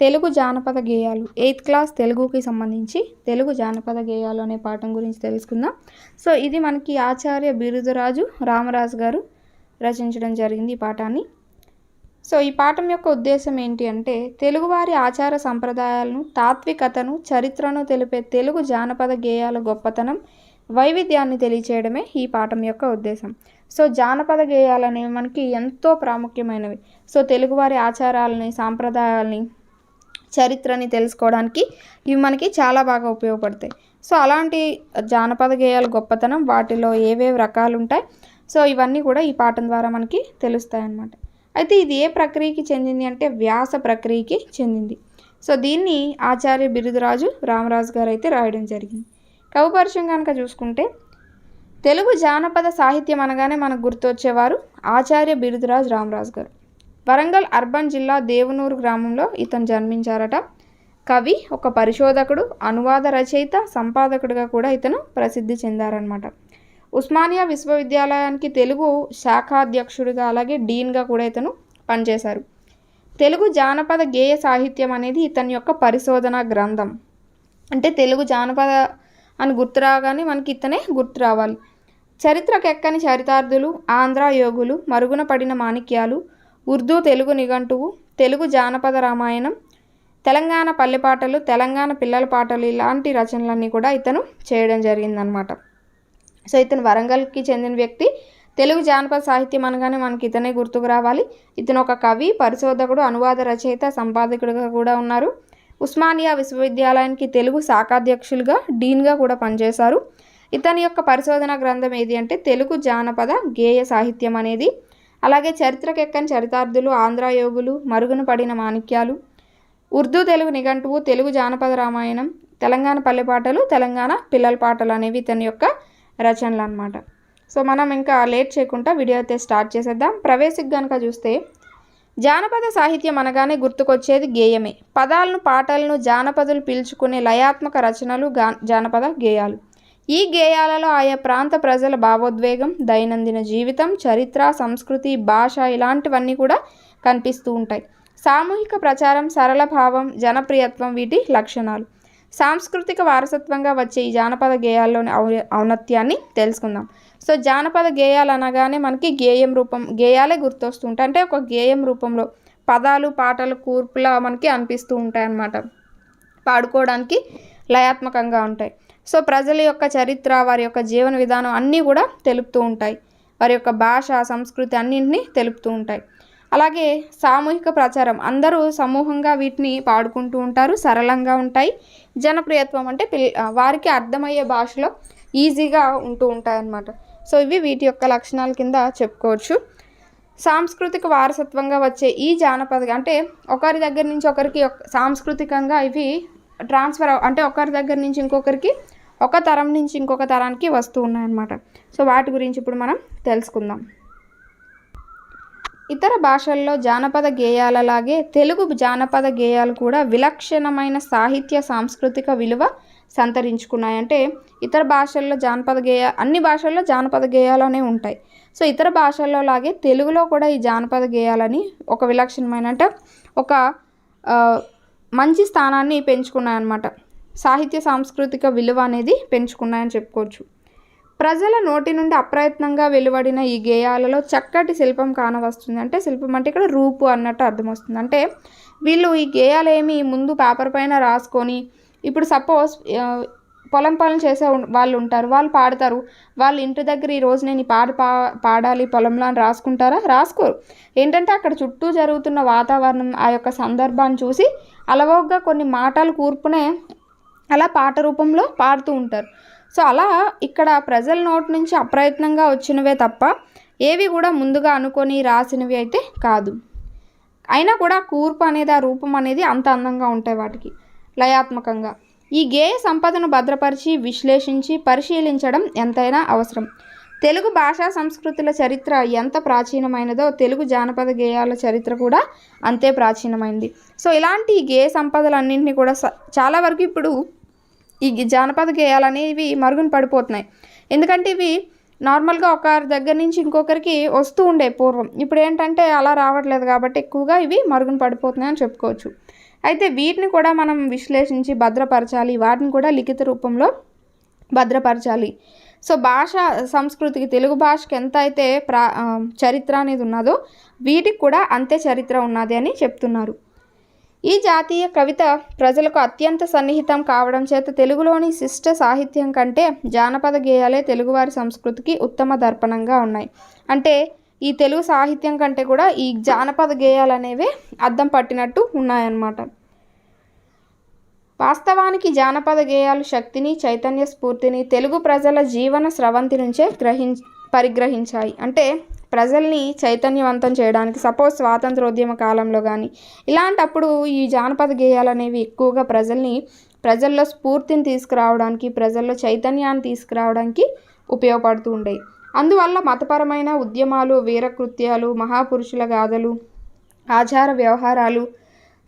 తెలుగు జానపద గేయాలు 8th class తెలుగుకి సంబంధించి తెలుగు జానపద గేయాలు అనే పాఠం గురించి తెలుసుకుందాం. సో ఇది మనకి ఆచార్య బిరుదురాజు రామరాజు గారు రచించడం జరిగింది ఈ పాఠాన్ని. సో ఈ పాఠం యొక్క ఉద్దేశం ఏంటి అంటే తెలుగువారి ఆచార సంప్రదాయాలను, తాత్వికతను, చరిత్రను తెలిపే తెలుగు జానపద గేయాల గొప్పతనం, వైవిధ్యాన్ని తెలియచేయడమే ఈ పాఠం యొక్క ఉద్దేశం. సో జానపద గేయాలు అనేవి మనకి ఎంతో ప్రాముఖ్యమైనవి. సో తెలుగువారి ఆచారాలని, సాంప్రదాయాలని, చరిత్రని తెలుసుకోవడానికి ఇవి మనకి చాలా బాగా ఉపయోగపడతాయి. సో అలాంటి జానపద గేయాల గొప్పతనం, వాటిలో ఏవేవి రకాలు ఉంటాయి, సో ఇవన్నీ కూడా ఈ పాఠం ద్వారా మనకి తెలుస్తాయి అన్నమాట. అయితే ఇది ఏ ప్రక్రియకి చెందింది అంటే వ్యాస ప్రక్రియకి చెందింది. సో దీన్ని ఆచార్య బిరుదురాజు రామరాజు గారు అయితే రాయడం జరిగింది. కవి పరిచయం కనుక చూసుకుంటే తెలుగు జానపద సాహిత్యం అనగానే మనకు గుర్తొచ్చేవారు ఆచార్య బిరుదురాజు రామరాజు గారు. వరంగల్ అర్బన్ జిల్లా దేవనూరు గ్రామంలో ఇతను జన్మించారట. కవి, ఒక పరిశోధకుడు, అనువాద రచయిత, సంపాదకుడిగా కూడా ఇతను ప్రసిద్ధి చెందారనమాట. ఉస్మానియా విశ్వవిద్యాలయానికి తెలుగు శాఖాధ్యక్షుడిగా, అలాగే డీన్గా కూడా ఇతను పనిచేశారు. తెలుగు జానపద గేయ సాహిత్యం అనేది ఇతని యొక్క పరిశోధన గ్రంథం. అంటే తెలుగు జానపద అని గుర్తు రాగానే మనకి ఇతనే గుర్తు రావాలి. చరిత్రకెక్కని చరితార్థులు, ఆంధ్ర యోగులు, మరుగున పడిన మాణిక్యాలు, ఉర్దూ తెలుగు నిఘంటువు, తెలుగు జానపద రామాయణం, తెలంగాణ పల్లెపాటలు, తెలంగాణ పిల్లల పాటలు, ఇలాంటి రచనలన్నీ కూడా ఇతను చేయడం జరిగిందనమాట. సో ఇతను వరంగల్కి చెందిన వ్యక్తి. తెలుగు జానపద సాహిత్యం అనగానే మనకి ఇతనే గుర్తుకు రావాలి. ఇతను ఒక కవి, పరిశోధకుడు, అనువాద రచయిత, సంపాదకుడిగా కూడా ఉన్నారు. ఉస్మానియా విశ్వవిద్యాలయానికి తెలుగు శాఖాధ్యక్షులుగా, డీన్గా కూడా పనిచేశారు. ఇతని యొక్క పరిశోధన గ్రంథం ఏది అంటే తెలుగు జానపద గేయ సాహిత్యం అనేది. అలాగే చరిత్రకెక్కని చరితార్థులు, ఆంధ్ర యోగులు, మరుగున పడిన మాణిక్యాలు, ఉర్దూ తెలుగు నిఘంటువు, తెలుగు జానపద రామాయణం, తెలంగాణ పల్లెపాటలు, తెలంగాణ పిల్లల పాటలు అనేవి ఇతని యొక్క రచనలు అన్నమాట. సో మనం ఇంకా లేట్ చేయకుండా వీడియో అయితే స్టార్ట్ చేసేద్దాం. ప్రవేశిక కనుక చూస్తే జానపద సాహిత్యం అనగానే గుర్తుకొచ్చేది గేయమే. పదాలను, పాటలను జానపదులు పిలుచుకునే లయాత్మక రచనలు జానపద గేయాలు. ఈ గేయాలలో ఆయా ప్రాంత ప్రజల భావోద్వేగం, దైనందిన జీవితం, చరిత్ర, సంస్కృతి, భాష ఇలాంటివన్నీ కూడా కనిపిస్తూ ఉంటాయి. సామూహిక ప్రచారం, సరళ భావం, జనప్రియత్వం వీటి లక్షణాలు. సాంస్కృతిక వారసత్వంగా వచ్చే ఈ జానపద గేయాల్లోని ఔన్నత్యాన్ని తెలుసుకుందాం. సో జానపద గేయాలు అనగానే మనకి గేయాలే గుర్తొస్తుంటాయి. అంటే ఒక గేయం రూపంలో పదాలు, పాటలు, కూర్పులా మనకి అనిపిస్తూ ఉంటాయి అన్నమాట. పాడుకోవడానికి లయాత్మకంగా ఉంటాయి. సో ప్రజల యొక్క చరిత్ర, వారి యొక్క జీవన విధానం అన్నీ కూడా తెలుపుతూ ఉంటాయి. వారి యొక్క భాష, సంస్కృతి అన్నింటినీ తెలుపుతూ ఉంటాయి. అలాగే సామూహిక ప్రచారం, అందరూ సమూహంగా వీటిని పాడుకుంటూ ఉంటారు, సరళంగా ఉంటాయి. జనప్రియత్వం అంటే వారికి అర్థమయ్యే భాషలో ఈజీగా ఉంటూ ఉంటాయి అన్నమాట. సో ఇవి వీటి యొక్క లక్షణాల కింద చెప్పుకోవచ్చు. సాంస్కృతిక వారసత్వంగా వచ్చే ఈ జానపద అంటే ఒకరి దగ్గర నుంచి ఒకరికి సాంస్కృతికంగా ఇవి ట్రాన్స్ఫర్ అంటే ఒకరి దగ్గర నుంచి ఇంకొకరికి, ఒక తరం నుంచి ఇంకొక తరానికి వస్తూ ఉన్నాయన్నమాట. సో వాటి గురించి ఇప్పుడు మనం తెలుసుకుందాం. ఇతర భాషల్లో జానపద గేయాలలాగే తెలుగు జానపద గేయాలు కూడా విలక్షణమైన సాహిత్య, సాంస్కృతిక విలువ సంతరించుకున్నాయి. అంటే ఇతర భాషల్లో అన్ని భాషల్లో జానపద గేయాలనే ఉంటాయి. సో ఇతర భాషల్లో లాగే తెలుగులో కూడా ఈ జానపద గేయాలని ఒక విలక్షణమైన అంటే ఒక మంచి స్థానాన్ని పెంచుకున్నాయి అన్నమాట. సాహిత్య, సాంస్కృతిక విలువ అనేది పెంచుకున్నాయని చెప్పుకోవచ్చు. ప్రజల నోటి నుండి అప్రయత్నంగా వెలువడిన ఈ గేయాలలో చక్కటి శిల్పం కానవస్తుంది. అంటే శిల్పం అంటే ఇక్కడ రూపు అన్నట్టు అర్థం వస్తుంది. అంటే వీళ్ళు ఈ గేయాలు ఏమి ముందు పేపర్ పైన రాసుకొని, ఇప్పుడు సపోజ్ పొలం పనులు చేసే వాళ్ళు ఉంటారు, వాళ్ళు పాడతారు, వాళ్ళు ఇంటి దగ్గర ఈరోజు నేను ఈ పాడాలి పొలంలో అని రాసుకుంటారా? రాసుకోరు. ఏంటంటే అక్కడ చుట్టూ జరుగుతున్న వాతావరణం, ఆ యొక్క సందర్భాన్ని చూసి అలవోగ్గా కొన్ని మాటలు కూర్పునే అలా పాట రూపంలో పాడుతూ ఉంటారు. సో అలా ఇక్కడ ప్రజల నోటి నుంచి అప్రయత్నంగా వచ్చినవే తప్ప ఏవి కూడా ముందుగా అనుకొని రాసినవి అయితే కాదు. అయినా కూడా కూర్పు అనేది, ఆ రూపం అనేది అంత అందంగా ఉంటాయి వాటికి లయాత్మకంగా. ఈ గేయ సంపదను భద్రపరిచి, విశ్లేషించి, పరిశీలించడం ఎంతైనా అవసరం. తెలుగు భాషా సంస్కృతుల చరిత్ర ఎంత ప్రాచీనమైనదో తెలుగు జానపద గేయాల చరిత్ర కూడా అంతే ప్రాచీనమైంది. సో ఇలాంటి గేయ సంపదలన్నింటినీ కూడా చాలా వరకు ఇప్పుడు ఈ జానపద గేయాలు అనేవి మరుగున పడిపోతున్నాయి. ఎందుకంటే ఇవి నార్మల్గా ఒకరి దగ్గర నుంచి ఇంకొకరికి వస్తూ ఉండే పూర్వం. ఇప్పుడు ఏంటంటే అలా రావట్లేదు కాబట్టి ఎక్కువగా ఇవి మరుగున పడిపోతున్నాయి అని చెప్పుకోవచ్చు. అయితే వీటిని కూడా మనం విశ్లేషించి భద్రపరచాలి, వాటిని కూడా లిఖిత రూపంలో భద్రపరచాలి. సో భాష సంస్కృతికి, తెలుగు భాషకి ఎంత అయితే చరిత్ర అనేది ఉన్నదో వీటికి కూడా అంతే చరిత్ర ఉన్నది అని చెప్తున్నారు. ఈ జాతీయ కవిత ప్రజలకు అత్యంత సన్నిహితం కావడం చేత తెలుగులోని శిష్ట సాహిత్యం కంటే జానపద గేయాలే తెలుగువారి సంస్కృతికి ఉత్తమ దర్పణంగా ఉన్నాయి. అంటే ఈ తెలుగు సాహిత్యం కంటే కూడా ఈ జానపద గేయాలు అనేవి అద్దం పట్టినట్టు ఉన్నాయన్నమాట. వాస్తవానికి జానపద గేయాలు శక్తిని, చైతన్య స్ఫూర్తిని తెలుగు ప్రజల జీవన స్రవంతి నుంచే పరిగ్రహించాయి. అంటే ప్రజల్ని చైతన్యవంతం చేయడానికి, సపోజ్ స్వాతంత్రోద్యమ కాలంలో కానీ ఇలాంటప్పుడు ఈ జానపద గేయాలు అనేవి ఎక్కువగా ప్రజల్లో స్ఫూర్తిని తీసుకురావడానికి, ప్రజల్లో చైతన్యాన్ని తీసుకురావడానికి ఉపయోగపడుతూ ఉండేవి. అందువల్ల మతపరమైన ఉద్యమాలు, వీరకృత్యాలు, మహాపురుషుల గాథలు, ఆచార వ్యవహారాలు,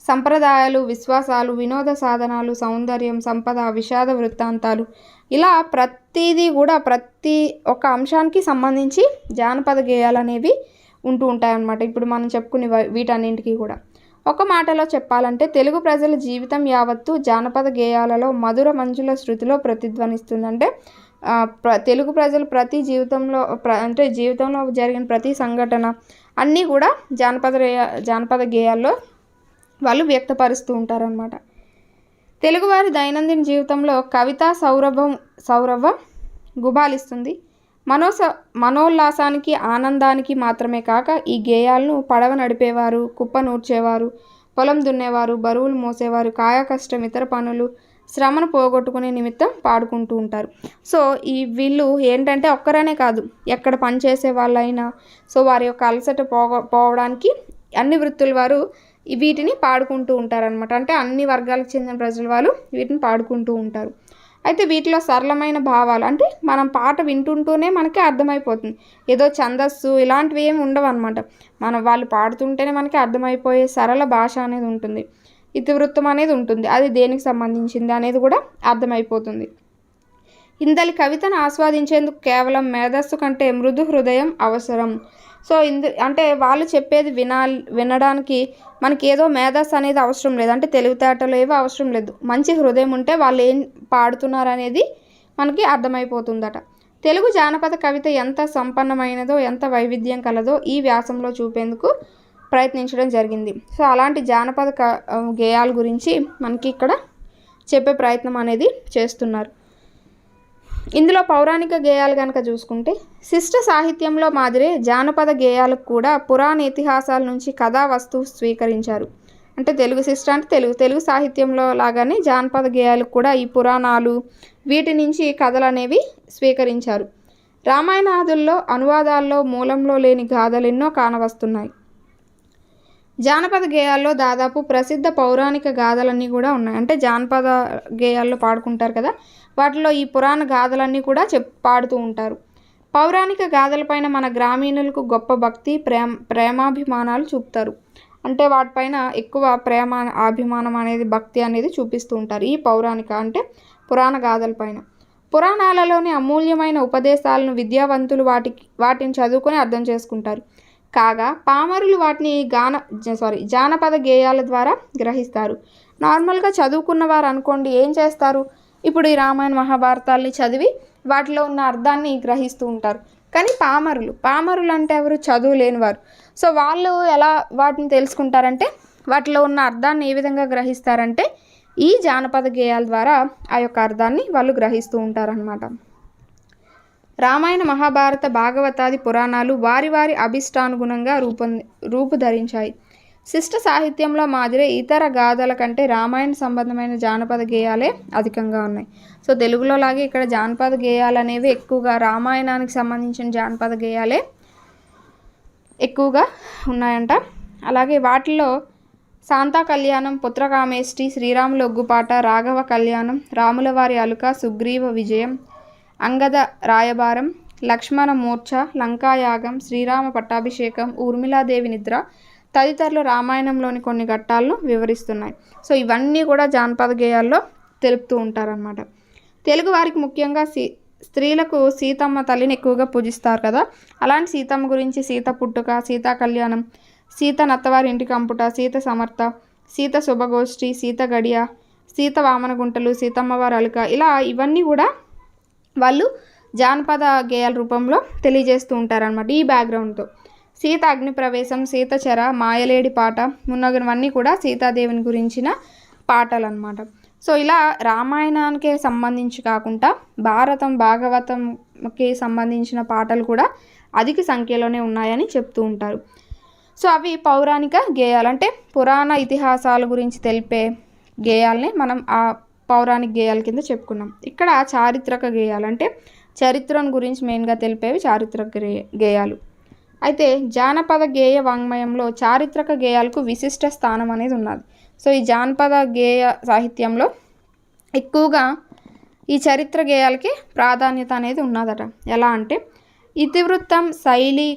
సంప్రదాయాలు, విశ్వాసాలు, వినోద సాధనాలు, సౌందర్యం, సంపద, విషాద వృత్తాంతాలు, ఇలా ప్రతి ఒక్క అంశానికి సంబంధించి జానపద గేయాలు అనేవి ఉంటూ ఉంటాయన్నమాట. ఇప్పుడు మనం చెప్పుకునే వీటన్నింటికి కూడా ఒక మాటలో చెప్పాలంటే తెలుగు ప్రజల జీవితం యావత్తు జానపద గేయాలలో మధుర మంజుల శృతిలో ప్రతిధ్వనిస్తుంది. అంటే తెలుగు ప్రజలు ప్రతి జీవితంలో జరిగిన ప్రతి సంఘటన అన్నీ కూడా జానపద గేయాల్లో వాళ్ళు వ్యక్తపరుస్తూ ఉంటారనమాట. తెలుగువారి దైనందిన జీవితంలో కవిత సౌరభం గుబాలిస్తుంది. మనోల్లాసానికి, ఆనందానికి మాత్రమే కాక ఈ గేయాలను పడవ నడిపేవారు, కుప్ప నూర్చేవారు, పొలం దున్నేవారు, బరువులు మోసేవారు, కాయకష్టం, ఇతర పనులు, శ్రమను పోగొట్టుకునే నిమిత్తం పాడుకుంటూ ఉంటారు. సో వీళ్ళు ఏంటంటే ఒక్కరనే కాదు, ఎక్కడ పనిచేసే వాళ్ళైనా సో వారి యొక్క అలసట పోవడానికి అన్ని వృత్తుల వారు వీటిని పాడుకుంటూ ఉంటారనమాట. అంటే అన్ని వర్గాలకు చెందిన ప్రజల వాళ్ళు వీటిని పాడుకుంటూ ఉంటారు. అయితే వీటిలో సరళమైన భావాలు, అంటే మనం పాట వింటుంటూనే మనకి అర్థమైపోతుంది. ఏదో ఛందస్సు ఇలాంటివి ఏమి ఉండవు అనమాట. వాళ్ళు పాడుతుంటేనే మనకి అర్థమైపోయే సరళ భాష అనేది ఉంటుంది, ఇతివృత్తం అనేది ఉంటుంది. అది దేనికి సంబంధించింది అనేది కూడా అర్థమైపోతుంది. ఇందలి కవితను ఆస్వాదించేందుకు కేవలం మేధస్సు కంటే మృదు హృదయం అవసరం. సో అంటే వాళ్ళు చెప్పేది వినడానికి మనకి ఏదో మేధస్సు అనేది అవసరం లేదు, అంటే తెలివితేటలు ఏవో అవసరం లేదు. మంచి హృదయం ఉంటే వాళ్ళు ఏం పాడుతున్నారు అనేది మనకి అర్థమైపోతుందట. తెలుగు జానపద కవిత ఎంత సంపన్నమైనదో, ఎంత వైవిధ్యం కలదో ఈ వ్యాసంలో చూపేందుకు ప్రయత్నించడం జరిగింది. సో అలాంటి జానపద గేయాల గురించి మనకి ఇక్కడ చెప్పే ప్రయత్నం అనేది చేస్తున్నారు. ఇందులో పౌరాణిక గేయాలు కనుక చూసుకుంటే శిష్ట సాహిత్యంలో మాదిరే జానపద గేయాలకు కూడా పురాణ ఇతిహాసాల నుంచి కథా వస్తువు స్వీకరించారు. అంటే తెలుగు శిష్ట అంటే తెలుగు సాహిత్యంలో లాగానే జానపద గేయాలకు కూడా ఈ పురాణాలు వీటి నుంచి కథలు అనేవి స్వీకరించారు. రామాయణాదుల్లో అనువాదాల్లో మూలంలో లేని గాథలు ఎన్నో కానవస్తున్నాయి. జానపద గేయాల్లో దాదాపు ప్రసిద్ధ పౌరాణిక గాథలన్నీ కూడా ఉన్నాయి. అంటే జానపద గేయాల్లో పాడుకుంటారు కదా, వాటిలో ఈ పురాణ గాథలన్నీ కూడా పాడుతూ ఉంటారు. పౌరాణిక గాథలపైన మన గ్రామీణులకు గొప్ప భక్తి, ప్రేమాభిమానాలు చూపుతారు. అంటే వాటిపైన ఎక్కువ ప్రేమ, అభిమానం అనేది, భక్తి అనేది చూపిస్తూ ఉంటారు ఈ పౌరాణిక అంటే పురాణ గాథలపైన. పురాణాలలోని అమూల్యమైన ఉపదేశాలను విద్యావంతులు వాటిని చదువుకొని అర్థం చేసుకుంటారు. కాగా పామరులు వాటిని జానపద గేయాల ద్వారా గ్రహిస్తారు. నార్మల్గా చదువుకున్న వారు అనుకోండి ఏం చేస్తారు, ఇప్పుడు ఈ రామాయణ మహాభారతాల్ని చదివి వాటిలో ఉన్న అర్థాన్ని గ్రహిస్తూ ఉంటారు. కానీ పామరులు అంటే ఎవరు? చదువు లేనివారు. సో వాళ్ళు ఎలా వాటిని తెలుసుకుంటారంటే, వాటిలో ఉన్న అర్థాన్ని ఏ విధంగా గ్రహిస్తారంటే ఈ జానపద గేయాల ద్వారా ఆ యొక్క అర్థాన్ని వాళ్ళు గ్రహిస్తూ ఉంటారనమాట. రామాయణ, మహాభారత, భాగవతాది పురాణాలు వారి వారి అభిష్టానుగుణంగా రూపుధరించాయి. శిష్ట సాహిత్యంలో మాదిరే ఇతర గాథల కంటే రామాయణ సంబంధమైన జానపద గేయాలే అధికంగా ఉన్నాయి. సో తెలుగులో లాగే ఇక్కడ జానపద గేయాలు అనేవి ఎక్కువగా రామాయణానికి సంబంధించిన జానపద గేయాలే ఎక్కువగా ఉన్నాయంట. అలాగే వాటిల్లో శాంతా కళ్యాణం, పుత్రకామేష్టి, శ్రీరాముల ఒగ్గుపాట, రాఘవ కళ్యాణం, రాములవారి అలుక, సుగ్రీవ విజయం, అంగద రాయబారం, లక్ష్మణ మూర్ఛ, లంకాయాగం, శ్రీరామ పట్టాభిషేకం, ఊర్మిళాదేవి నిద్ర తదితరులు రామాయణంలోని కొన్ని ఘట్టాలను వివరిస్తున్నాయి. సో ఇవన్నీ కూడా జానపద గేయాల్లో తెలుపుతూ ఉంటారనమాట. తెలుగు వారికి ముఖ్యంగా స్త్రీలకు సీతమ్మ తల్లిని ఎక్కువగా పూజిస్తారు కదా, అలాంటి సీతమ్మ గురించి సీత పుట్టుక, సీతా కళ్యాణం, సీత నత్తవారి ఇంటికి అంపుట, సీత సమర్థ, సీత శుభగోష్ఠి, సీత గడియ, సీత వామన గుంటలు, సీతమ్మవారి అలుక, ఇలా ఇవన్నీ కూడా వాళ్ళు జానపద గేయాల రూపంలో తెలియజేస్తూ ఉంటారనమాట ఈ బ్యాక్గ్రౌండ్తో. సీత అగ్నిప్రవేశం, సీత చెర, మాయలేడి పాట మున్నగునవన్నీ కూడా సీతాదేవిని గురించిన పాటలు అనమాట. సో ఇలా రామాయణానికి సంబంధించి కాకుండా భారతం, భాగవతంకి సంబంధించిన పాటలు కూడా అధిక సంఖ్యలోనే ఉన్నాయని చెప్తూ ఉంటారు. సో అవి పౌరాణిక గేయాలు, అంటే పురాణ ఇతిహాసాల గురించి తెలిపే గేయాలని మనం ఆ పౌరాణిక గేయాల కింద చెప్పుకున్నాం. ఇక్కడ చారిత్రక గేయాలు అంటే చరిత్రను గురించి మెయిన్గా తెలిపేవి చారిత్రక గేయాలు. అయితే జానపద గేయ వాంగ్మయంలో చారిత్రక గేయాలకు విశిష్ట స్థానం అనేది ఉన్నది. సో ఈ జానపద గేయ సాహిత్యంలో ఎక్కువగా ఈ చరిత్ర గేయాలకి ప్రాధాన్యత అనేది ఉన్నదట. ఎలా అంటే ఇతివృత్తం, శైలి,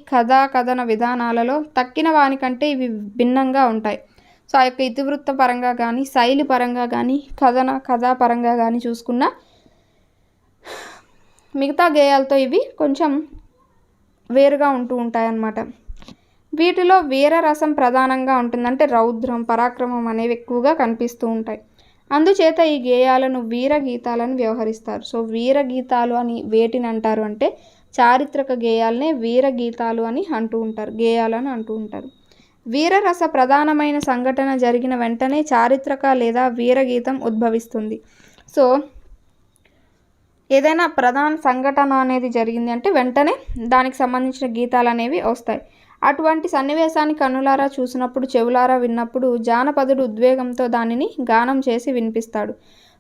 కథన విధానాలలో తక్కిన వానికంటే ఇవి భిన్నంగా ఉంటాయి. సో ఆ యొక్క ఇతివృత్త పరంగా కానీ, శైలి పరంగా కానీ, కథా పరంగా కానీ చూసుకున్న మిగతా గేయాలతో ఇవి కొంచెం వేరుగా ఉంటూ ఉంటాయన్నమాట. వీటిలో వీరరసం ప్రధానంగా ఉంటుంది, అంటే రౌద్రం, పరాక్రమం అనేవి ఎక్కువగా కనిపిస్తూ ఉంటాయి. అందుచేత ఈ గేయాలను వీరగీతాలను వ్యవహరిస్తారు. సో వీరగీతాలు అని వేటిని అంటారు అంటే చారిత్రక గేయాలనే వీరగీతాలు అని అంటూ ఉంటారు, గేయాలని అంటూ ఉంటారు. వీరరస ప్రధానమైన సంఘటన జరిగిన వెంటనే చారిత్రక లేదా వీరగీతం ఉద్భవిస్తుంది. సో ఏదైనా ప్రధాన సంఘటన అనేది జరిగింది అంటే వెంటనే దానికి సంబంధించిన గీతాలు అనేవి వస్తాయి. అటువంటి సన్నివేశాన్ని కన్నులారా చూసినప్పుడు, చెవులారా విన్నప్పుడు జానపదుడు ఉద్వేగంతో దానిని గానం చేసి వినిపిస్తాడు.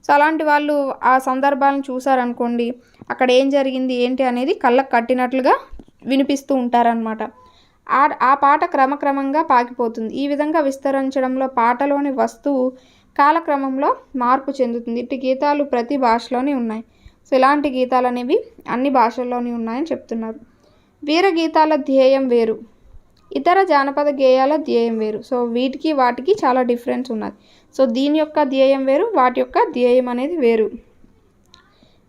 సో అలాంటి వాళ్ళు ఆ సందర్భాలను చూసారనుకోండి, అక్కడ ఏం జరిగింది ఏంటి అనేది కళ్ళకు కట్టినట్లుగా వినిపిస్తూ ఉంటారనమాట. ఆ పాట క్రమక్రమంగా పాకిపోతుంది. ఈ విధంగా విస్తరించడంలో పాటలోని వస్తువు కాలక్రమంలో మార్పు చెందుతుంది. ఇట్టి గీతాలు ప్రతి భాషలోనే ఉన్నాయి. సో ఇలాంటి గీతాలు అనేవి అన్ని భాషల్లోనే ఉన్నాయని చెప్తున్నారు. వీర గీతాల ధ్యేయం వేరు, ఇతర జానపద గేయాల ధ్యేయం వేరు. సో వీటికి వాటికి చాలా డిఫరెన్స్ ఉన్నది. సో దీని యొక్క ధ్యేయం వేరు, వాటి యొక్క ధ్యేయం అనేది వేరు.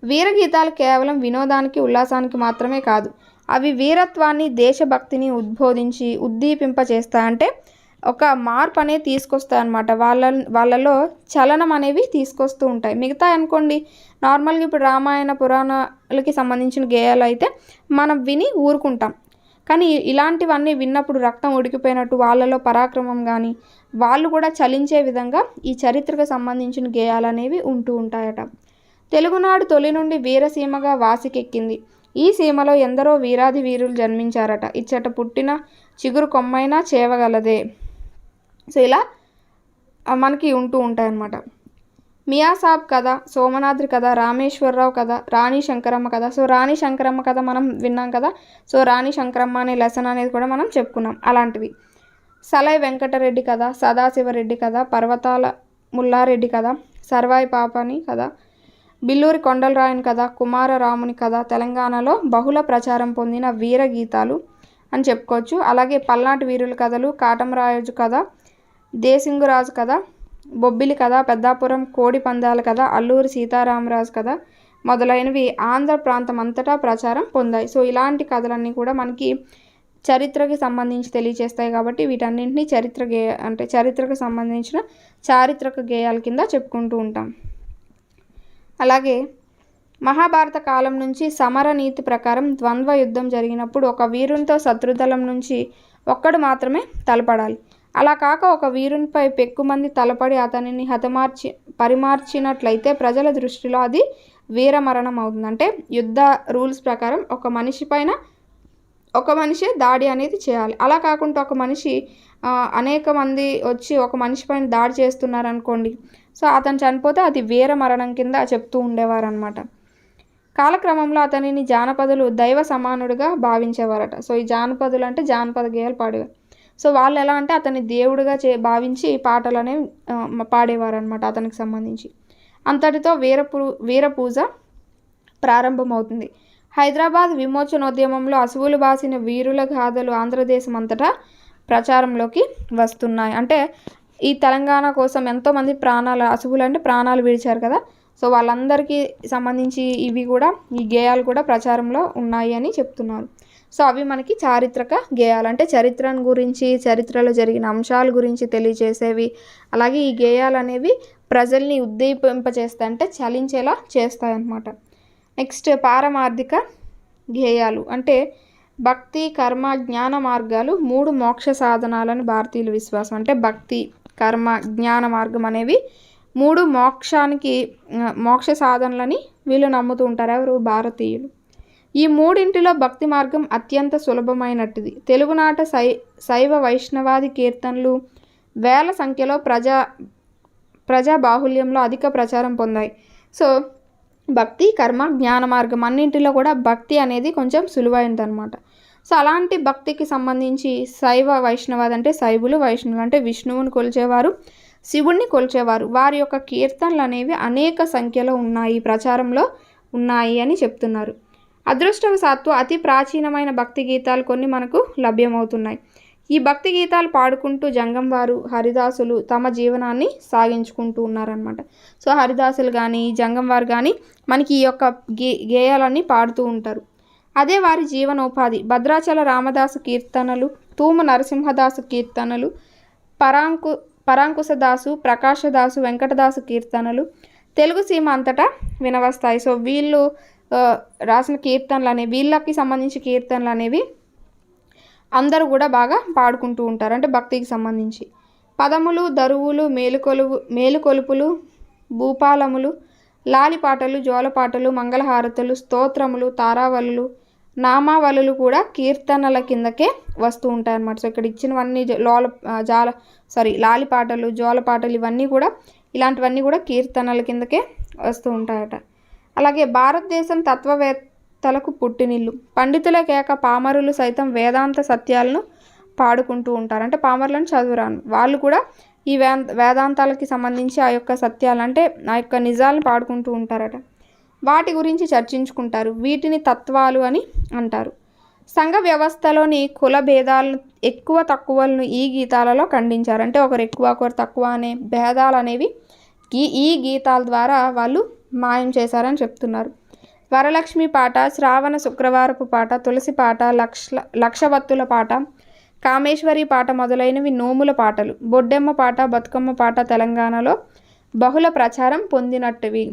వీరగీతాలు కేవలం వినోదానికి, ఉల్లాసానికి మాత్రమే కాదు, అవి వీరత్వాన్ని, దేశభక్తిని ఉద్బోధించి ఉద్దీపింపచేస్తాయి. అంటే ఒక మార్పు అనేది తీసుకొస్తాయి అన్నమాట. వాళ్ళలో చలనం అనేవి తీసుకొస్తూ ఉంటాయి. మిగతా అనుకోండి నార్మల్గా ఇప్పుడు రామాయణ పురాణాలకి సంబంధించిన గేయాలు అయితే మనం విని ఊరుకుంటాం. కానీ ఇలాంటివన్నీ విన్నప్పుడు రక్తం ఉడికిపోయినట్టు, వాళ్ళలో పరాక్రమం కానీ, వాళ్ళు కూడా చలించే విధంగా ఈ చరిత్రకు సంబంధించిన గేయాలు అనేవి ఉంటూ ఉంటాయట. తెలుగునాడు తొలి నుండి వీరసీమగా వాసికెక్కింది. ఈ సీమలో ఎందరో వీరాది వీరులు జన్మించారట. ఇచ్చట పుట్టిన చిగురు కొమ్మైనా చేవగలదే. సో ఇలా మనకి ఉంటూ ఉంటాయన్నమాట. మియాసాబ్ కథ, సోమనాద్రి కథ, రామేశ్వరరావు కథ, రాణి శంకరమ్మ కథ. సో రాణి శంకరమ్మ కథ మనం విన్నాం కదా. సో రాణి శంకరమ్మ అనే లెసన్ అనేది కూడా మనం చెప్పుకున్నాం. అలాంటివి సలై వెంకటరెడ్డి కథ, సదాశివరెడ్డి కథ, పర్వతాల ముల్లారెడ్డి కథ, సర్వాయి పాపని కథ, బిల్లూరి కొండలరాయని కథ, కుమారరాముని కథ తెలంగాణలో బహుళ ప్రచారం పొందిన వీరగీతాలు అని చెప్పుకోవచ్చు. అలాగే పల్నాటి వీరుల కథలు, కాటమరాజు కథ, దేశింగురాజు కథ, బొబ్బిలి కథ, పెద్దాపురం కోడి పందాల కథ, అల్లూరి సీతారామరాజు కథ మొదలైనవి ఆంధ్ర ప్రాంతం అంతటా ప్రచారం పొందాయి. సో ఇలాంటి కథలన్నీ కూడా మనకి చరిత్రకి సంబంధించి తెలియజేస్తాయి. కాబట్టి వీటన్నింటినీ చరిత్రకు సంబంధించిన చారిత్రక గేయాల కింద చెప్పుకుంటూ ఉంటాం. అలాగే మహాభారత కాలం నుంచి సమర నీతి ప్రకారం ద్వంద్వ యుద్ధం జరిగినప్పుడు ఒక వీరునితో శత్రుదళం నుంచి ఒక్కడు మాత్రమే తలపడాలి. అలా కాక ఒక వీరునిపై పెక్కుమంది తలపడి అతనిని పరిమార్చినట్లయితే ప్రజల దృష్టిలో అది వీరమరణం అవుతుంది. అంటే యుద్ధ రూల్స్ ప్రకారం ఒక మనిషి దాడి అనేది చేయాలి. అలా కాకుండా ఒక మనిషి అనేక మంది వచ్చి ఒక మనిషి పైన దాడి చేస్తున్నారనుకోండి, సో అతను చనిపోతే అది వీరమరణం కింద చెప్తూ ఉండేవారు అనమాట. కాలక్రమంలో అతనిని జానపదులు దైవ సమానుడిగా భావించేవారట. సో ఈ జానపదులు అంటే జానపద గేయాలు పాడేవారు. సో వాళ్ళు ఎలా అంటే అతన్ని దేవుడిగా భావించి పాటలు అనేవి పాడేవారు అనమాట అతనికి సంబంధించి. అంతటితో వీర పూజ ప్రారంభమవుతుంది. హైదరాబాద్ విమోచనోద్యమంలో అసువులు బాసిన వీరుల గాథలు ఆంధ్రదేశం అంతటా ప్రచారంలోకి వస్తున్నాయి. అంటే ఈ తెలంగాణ కోసం ఎంతోమంది అసువులు అంటే ప్రాణాలు విడిచారు కదా. సో వాళ్ళందరికీ సంబంధించి ఇవి కూడా, ఈ గేయాలు కూడా ప్రచారంలో ఉన్నాయి అని చెప్తున్నారు. సో అవి మనకి చారిత్రక గేయాలు, అంటే చరిత్రను గురించి, చరిత్రలో జరిగిన అంశాల గురించి తెలియజేసేవి. అలాగే ఈ గేయాలు అనేవి ప్రజల్ని ఉద్దీపింపచేస్తాయి, అంటే చలించేలా చేస్తాయి అన్నమాట. నెక్స్ట్ పారమార్థిక గేయాలు అంటే భక్తి, కర్మ, జ్ఞాన మార్గాలు 3 మోక్ష సాధనాలని భారతీయుల విశ్వాసం. అంటే భక్తి, కర్మ, జ్ఞాన మార్గం అనేవి 3 మోక్ష సాధనలని వీళ్ళు నమ్ముతూ ఉంటారు. ఎవరు? భారతీయులు. ఈ మూడింటిలో భక్తి మార్గం అత్యంత సులభమైనట్టుది. తెలుగునాట శైవ వైష్ణవాది కీర్తనలు వేల సంఖ్యలో ప్రజా బాహుల్యంలో అధిక ప్రచారం పొందాయి. సో భక్తి, కర్మ, జ్ఞాన మార్గం అన్నింటిలో కూడా భక్తి అనేది కొంచెం సులువైనదనమాట. సో అలాంటి భక్తికి సంబంధించి శైవ వైష్ణవాది అంటే శైవులు, వైష్ణవులు అంటే విష్ణువుని కొలిచేవారు, శివుణ్ణి కొలిచేవారు. వారి యొక్క కీర్తనలు అనేవి అనేక సంఖ్యలో ఉన్నాయి, ప్రచారంలో ఉన్నాయి అని చెప్తున్నారు. అదృష్టవశాత్తు అతి ప్రాచీనమైన భక్తి గీతాలు కొన్ని మనకు లభ్యమవుతున్నాయి. ఈ భక్తి గీతాలు పాడుకుంటూ జంగం వారు, హరిదాసులు తమ జీవనాన్ని సాగించుకుంటూ ఉన్నారనమాట. సో హరిదాసులు కానీ, జంగం వారు కానీ మనకి ఈ యొక్క గేయాలన్నీ పాడుతూ ఉంటారు. అదే వారి జీవనోపాధి. భద్రాచల రామదాసు కీర్తనలు, తూము నరసింహదాసు కీర్తనలు, పరాంకుశదాసు, ప్రకాశదాసు, వెంకటదాసు కీర్తనలు తెలుగు సీమ అంతటా వినవస్తాయి. సో వీళ్ళు రాసిన కీర్తనలు అనేవి, వీళ్ళకి సంబంధించి కీర్తనలు అనేవి అందరూ కూడా బాగా పాడుకుంటూ ఉంటారు, అంటే భక్తికి సంబంధించి. పదములు, దరువులు, మేలుకొలుపులు, భూపాలములు, లాలిపాటలు, జోలపాటలు, మంగళహారతులు, స్తోత్రములు, తారావలులు, నామావలులు కూడా కీర్తనల కిందకే వస్తూ ఉంటాయి అన్నమాట. సో ఇక్కడ ఇచ్చినవన్నీ లాలిపాటలు, జోలపాటలు ఇవన్నీ కూడా, ఇలాంటివన్నీ కూడా కీర్తనల కిందకే వస్తూ ఉంటాయట. అలాగే భారతదేశం తత్వవేత్తలకు పుట్టినిల్లు. పండితుల కేక పామరులు సైతం వేదాంత సత్యాలను పాడుకుంటూ ఉంటారు. అంటే పామరులను చదువురాను వాళ్ళు కూడా ఈ వేదాంతాలకి సంబంధించి ఆ యొక్క సత్యాలు, అంటే ఆ యొక్క నిజాలను పాడుకుంటూ ఉంటారట. వాటి గురించి చర్చించుకుంటారు. వీటిని తత్వాలు అని అంటారు. సంఘ వ్యవస్థలోని కుల భేదాలను, ఎక్కువ తక్కువలను ఈ గీతాలలో ఖండించారు. అంటే ఒకరు ఎక్కువ, ఒకరు తక్కువ అనే భేదాలు అనేవి ఈ గీతాల ద్వారా వాళ్ళు మాయం చేశారని చెప్తున్నారు. వరలక్ష్మి పాట, శ్రావణ శుక్రవారపు పాట, తులసి పాట, లక్షవత్తుల పాట, కామేశ్వరి పాట మొదలైనవి నోముల పాటలు. బొడ్డెమ్మ పాట, బతుకమ్మ పాట తెలంగాణలో బహుళ ప్రచారం పొందినట్టువి.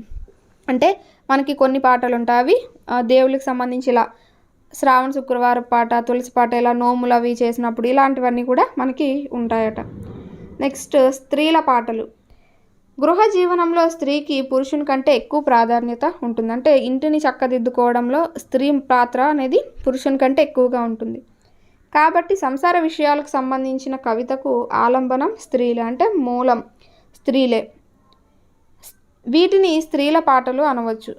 అంటే మనకి కొన్ని పాటలు ఉంటాయి, అవి దేవుళ్ళకి సంబంధించి ఇలా శ్రావణ శుక్రవారం పాట, తులసి పాట, ఇలా నోములు అవి చేసినప్పుడు ఇలాంటివన్నీ కూడా మనకి ఉంటాయట. నెక్స్ట్ స్త్రీల పాటలు. గృహ జీవనంలో స్త్రీకి పురుషుని కంటే ఎక్కువ ప్రాధాన్యత ఉంటుంది. అంటే ఇంటిని చక్కదిద్దుకోవడంలో స్త్రీ పాత్ర అనేది పురుషుని కంటే ఎక్కువగా ఉంటుంది. కాబట్టి సంసార విషయాలకు సంబంధించిన కవితకు ఆలంబనం స్త్రీలే, అంటే మూలం స్త్రీలే. వీటిని స్త్రీల పాటలు అనవచ్చు,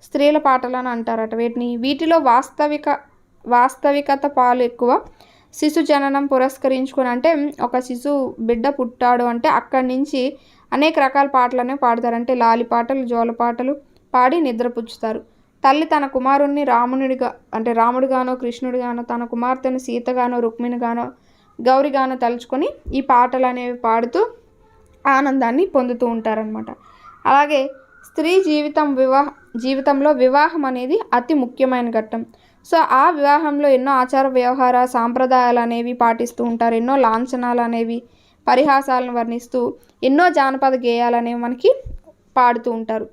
స్త్రీల పాటలు అని అంటారట వీటిని. వీటిలో వాస్తవికత పాలు ఎక్కువ. శిశు జననం పురస్కరించుకొని, అంటే ఒక శిశువు బిడ్డ పుట్టాడు అంటే అక్కడి నుంచి అనేక రకాల పాటలనే పాడతారు. అంటే లాలి పాటలు, జోల పాటలు పాడి నిద్రపుచ్చుతారు. తల్లి తన కుమారుణ్ణి రాముడిగానో, కృష్ణుడిగానో, తన కుమార్తెను సీతగానో, రుక్మిణిగానో, గౌరిగానో తలుచుకొని ఈ పాటలు అనేవి పాడుతూ ఆనందాన్ని పొందుతూ ఉంటారనమాట. అలాగే స్త్రీ జీవితంలో వివాహం అనేది అతి ముఖ్యమైన ఘట్టం. సో ఆ వివాహంలో ఎన్నో ఆచార వ్యవహార సాంప్రదాయాలు అనేవి పాటిస్తూ ఉంటారు. ఎన్నో లాంఛనాలు అనేవి, పరిహాసాలను వర్ణిస్తూ ఎన్నో జానపద గేయాలు అనేవి మనకి పాడుతూ ఉంటారు.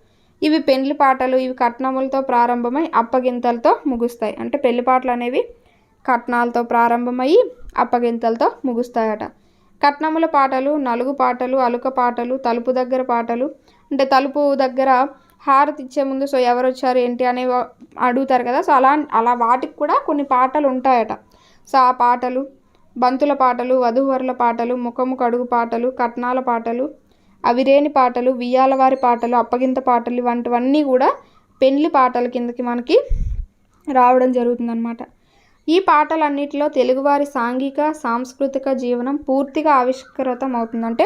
ఇవి పెళ్లి పాటలు. ఇవి కట్నములతో ప్రారంభమై అప్పగింతలతో ముగుస్తాయి. అంటే పెళ్లి పాటలు అనేవి కట్నాలతో ప్రారంభమయ్యి అప్పగింతలతో ముగుస్తాయట. కట్నముల పాటలు, నలుగు పాటలు, అలుక పాటలు, తలుపు దగ్గర పాటలు, అంటే తలుపు దగ్గర హారతి ఇచ్చే ముందు సో ఎవరు వచ్చారు ఏంటి అనేవి అడుగుతారు కదా, సో అలా వాటికి కూడా కొన్ని పాటలు ఉంటాయట. సో ఆ పాటలు, బంతుల పాటలు, వధూవరుల పాటలు, ముఖము కడుగు పాటలు, కట్నాల పాటలు, అవిరేని పాటలు, వియ్యాలవారి పాటలు, అప్పగింత పాటలు వంటివన్నీ కూడా పెళ్లి పాటల కిందకి మనకి రావడం జరుగుతుందన్నమాట. ఈ పాటలన్నిటిలో తెలుగువారి సాంఘిక సాంస్కృతిక జీవనం పూర్తిగా ఆవిష్కృతం అవుతుందంటే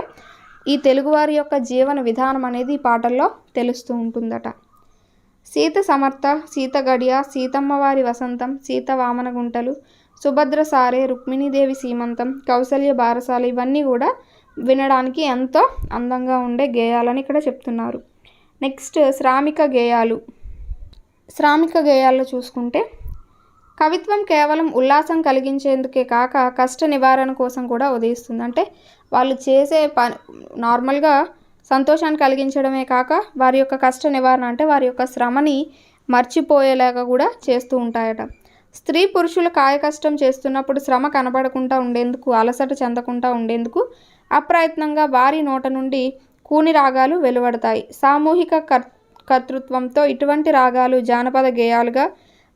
ఈ తెలుగువారి యొక్క జీవన విధానం అనేది ఈ పాటల్లో తెలుస్తూ ఉంటుందట. సీత సమర్థ, సీత గడియ, సీతమ్మవారి వసంతం, సీత వామన గుంటలు, సుభద్ర సారే, రుక్మిణీదేవి సీమంతం, కౌసల్య బారసాల ఇవన్నీ కూడా వినడానికి ఎంతో అందంగా ఉండే గేయాలని ఇక్కడ చెప్తున్నారు. నెక్స్ట్ శ్రామిక గేయాలు. శ్రామిక గేయాల్లో చూసుకుంటే కవిత్వం కేవలం ఉల్లాసం కలిగించేందుకే కాక కష్ట నివారణ కోసం కూడా ఉదయిస్తుంది. అంటే వాళ్ళు చేసే పని నార్మల్గా సంతోషాన్ని కలిగించడమే కాక వారి యొక్క కష్ట నివారణ అంటే వారి యొక్క శ్రమని మర్చిపోయేలాగా కూడా చేస్తూ ఉంటాయట. స్త్రీ పురుషులు కాయ కష్టం చేస్తున్నప్పుడు శ్రమ కనబడకుండా ఉండేందుకు, అలసట చెందకుండా ఉండేందుకు అప్రయత్నంగా వారి నోట నుండి కూని రాగాలు వెలువడతాయి. సామూహిక కర్తృత్వంతో ఇటువంటి రాగాలు జానపద గేయాలుగా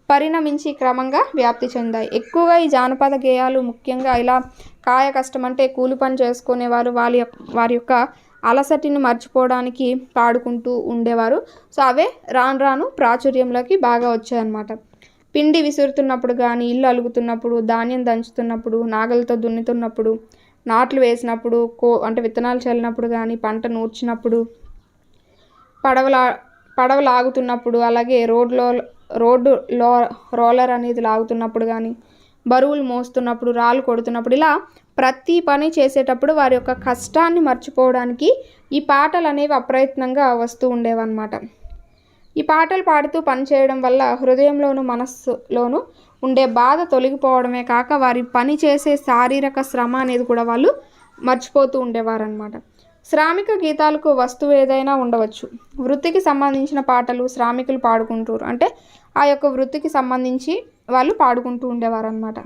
పరిణమించి క్రమంగా వ్యాప్తి చెందాయి. ఎక్కువగా ఈ జానపద గేయాలు ముఖ్యంగా ఇలా కాయ కష్టం అంటే కూలి పని చేసుకునేవారు వారి యొక్క అలసటిని మర్చిపోవడానికి పాడుకుంటూ ఉండేవారు. సో అవే రాను రాను ప్రాచుర్యంలోకి బాగా వచ్చాయన్నమాట. పిండి విసురుతున్నప్పుడు కానీ, ఇల్లు అలుగుతున్నప్పుడు, ధాన్యం దంచుతున్నప్పుడు, నాగలతో దున్నుతున్నప్పుడు, నాట్లు వేసినప్పుడు, అంటే విత్తనాలు చల్లినప్పుడు కానీ, పంట నూర్చినప్పుడు, పడవ లాగుతున్నప్పుడు, అలాగే రోడ్డు రోలర్ అనేది లాగుతున్నప్పుడు కానీ, బరువులు మోస్తున్నప్పుడు, రాళ్ళు కొడుతున్నప్పుడు, ఇలా ప్రతి పని చేసేటప్పుడు వారి యొక్క కష్టాన్ని మర్చిపోవడానికి ఈ పాటలు అనేవి అప్రయత్నంగా వస్తూ ఉండేవన్నమాట. ఈ పాటలు పాడుతూ పనిచేయడం వల్ల హృదయంలోనూ మనస్సులోనూ ఉండే బాధ తొలగిపోవడమే కాక వారి పని చేసే శారీరక శ్రమ అనేది కూడా వాళ్ళు మర్చిపోతూ ఉండేవారనమాట. శ్రామిక గీతాలకు వస్తువు ఏదైనా ఉండవచ్చు. వృత్తికి సంబంధించిన పాటలు శ్రామికులు పాడుకుంటారు. అంటే ఆ యొక్క వృత్తికి సంబంధించి వాళ్ళు పాడుకుంటూ ఉండేవారనమాట.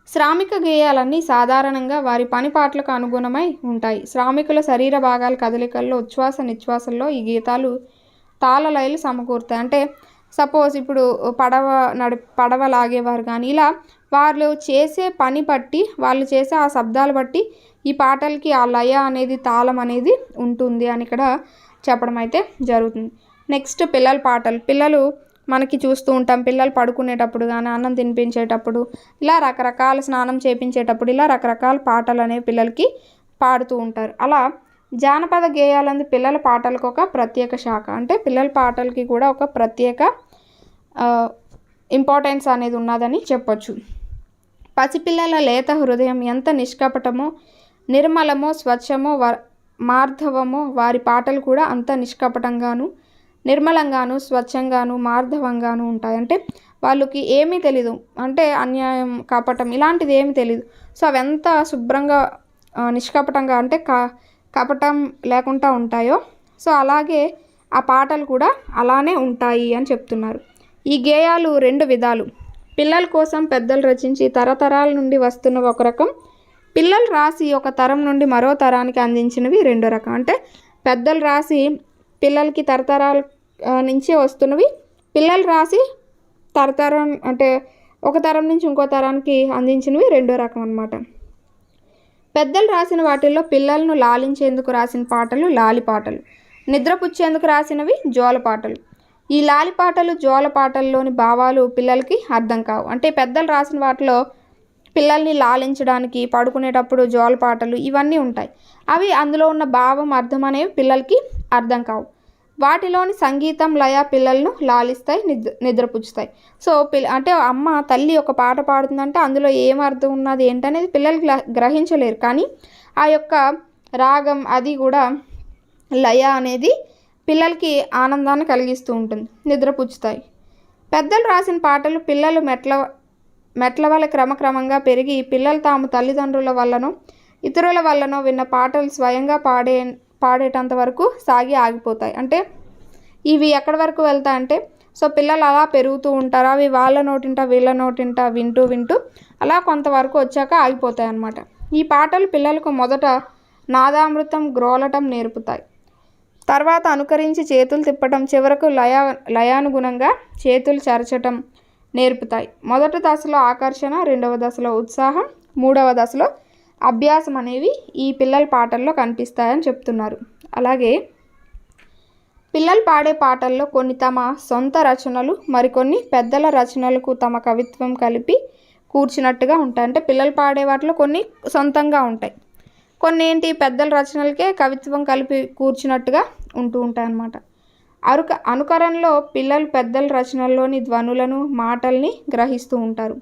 శ్రామిక గేయాలన్నీ సాధారణంగా వారి పని పాటలకు అనుగుణమై ఉంటాయి. శ్రామికుల శరీర భాగాల కదలికల్లో, ఉచ్ఛ్వాస నిశ్వాసల్లో ఈ గీతాలు తాళలయలు సమకూరుతాయి. అంటే సపోజ్ ఇప్పుడు పడవ లాగేవారు కానీ ఇలా వాళ్ళు చేసే పని బట్టి, వాళ్ళు చేసే ఆ శబ్దాలు బట్టి ఈ పాటలకి ఆ లయ అనేది, తాళం అనేది ఉంటుంది అని ఇక్కడ చెప్పడం అయితే జరుగుతుంది. నెక్స్ట్ పిల్లల పాటలు. పిల్లలు మనకి చూస్తూ ఉంటాం, పిల్లలు పడుకునేటప్పుడు కానీ, అన్నం తినిపించేటప్పుడు, ఇలా రకరకాల స్నానం చేయించేటప్పుడు ఇలా రకరకాల పాటలు అనేవి పిల్లలకి పాడుతూ ఉంటారు. అలా జానపద గేయాలందు పిల్లల పాటలకు ఒక ప్రత్యేక శాఖ. అంటే పిల్లల పాటలకి కూడా ఒక ప్రత్యేక ఇంపార్టెన్స్ అనేది ఉన్నదని చెప్పొచ్చు. పసిపిల్లల లేత హృదయం ఎంత నిష్కపటమో, నిర్మలమో, స్వచ్ఛమో, మార్ధవమో వారి పాటలు కూడా అంత నిష్కపటంగాను, నిర్మలంగాను, స్వచ్ఛంగాను, మార్ధవంగాను ఉంటాయి. అంటే వాళ్ళకి ఏమీ తెలీదు, అంటే అన్యాయం, కపటం ఇలాంటిది ఏమీ తెలీదు. సో అవి ఎంత శుభ్రంగా నిష్కపటంగా అంటే కపటం లేకుండా ఉంటాయో, సో అలాగే ఆ పాటలు కూడా అలానే ఉంటాయి అని చెప్తున్నారు. ఈ గేయాలు 2 విధాలు. పిల్లల కోసం పెద్దలు రచించి తరతరాల నుండి వస్తున్నవి ఒక రకం, పిల్లలు రాసి ఒక తరం నుండి మరో తరానికి అందించినవి 2 రకం. అంటే పెద్దలు రాసి పిల్లలకి తరతరాల నుంచి వస్తున్నవి, పిల్లలు రాసి తరతరం అంటే ఒక తరం నుంచి ఇంకో తరానికి అందించినవి 2 రకం అన్నమాట. పెద్దలు రాసిన వాటిల్లో పిల్లలను లాలించేందుకు రాసిన పాటలు లాలి పాటలు, నిద్రపుచ్చేందుకు రాసినవి జోల పాటలు. ఈ లాలి పాటలు, జోల పాటల్లోని భావాలు పిల్లలకి అర్థం కావు. అంటే పెద్దలు రాసిన వాటిలో పిల్లల్ని లాలించడానికి, పడుకునేటప్పుడు జోల పాటలు ఇవన్నీ ఉంటాయి. అవి అందులో ఉన్న భావం, అర్థం అనేవి పిల్లలకి అర్థం కావు. వాటిలోని సంగీతం, లయ పిల్లలను లాలిస్తాయి, నిద్రపుచ్చుతాయి. సో అంటే అమ్మ తల్లి ఒక పాట పాడుతుందంటే అందులో ఏం అర్థం ఉన్నది ఏంటనేది పిల్లలకి గ్రహించలేరు. కానీ ఆ యొక్క రాగం అది కూడా లయ అనేది పిల్లలకి ఆనందాన్ని కలిగిస్తూ ఉంటుంది, నిద్రపుచ్చుతాయి. పెద్దలు రాసిన పాటలు పిల్లలు మెట్ల వల్ల క్రమక్రమంగా పెరిగి పిల్లలు తాము తల్లిదండ్రుల వల్లనో ఇతరుల వల్లనో విన్న పాటలు స్వయంగా పాడేటంత వరకు సాగి ఆగిపోతాయి. అంటే ఇవి ఎక్కడి వరకు వెళ్తాయంటే, సో పిల్లలు అలా పెరుగుతూ ఉంటారు, అవి వాళ్ళ నోటింట వీళ్ళ నోటింట వింటూ అలా కొంతవరకు వచ్చాక ఆగిపోతాయి అన్నమాట. ఈ పాటలు పిల్లలకు మొదట నాదామృతం గ్రోలటం నేర్పుతాయి, తర్వాత అనుకరించి చేతులు తిప్పటం, చివరకు లయానుగుణంగా చేతులు చరచటం నేర్పుతాయి. మొదటి దశలో ఆకర్షణ, 2వ దశలో ఉత్సాహం, 3వ దశలో అభ్యాసం అనేవి ఈ పిల్లల పాటల్లో కనిపిస్తాయని చెప్తున్నారు. అలాగే పిల్లలు పాడే పాటల్లో కొన్ని తమ సొంత రచనలు, మరికొన్ని పెద్దల రచనలకు తమ కవిత్వం కలిపి కూర్చున్నట్టుగా ఉంటాయి. అంటే పిల్లలు పాడే వాటిలో కొన్ని సొంతంగా ఉంటాయి, కొన్ని ఏంటి పెద్దల రచనలకే కవిత్వం కలిపి కూర్చున్నట్టుగా ఉంటూ ఉంటాయి అన్నమాట. అనుకరణలో పిల్లలు పెద్దల రచనల్లోని ధ్వనులను, మాటల్ని గ్రహిస్తూ ఉంటారు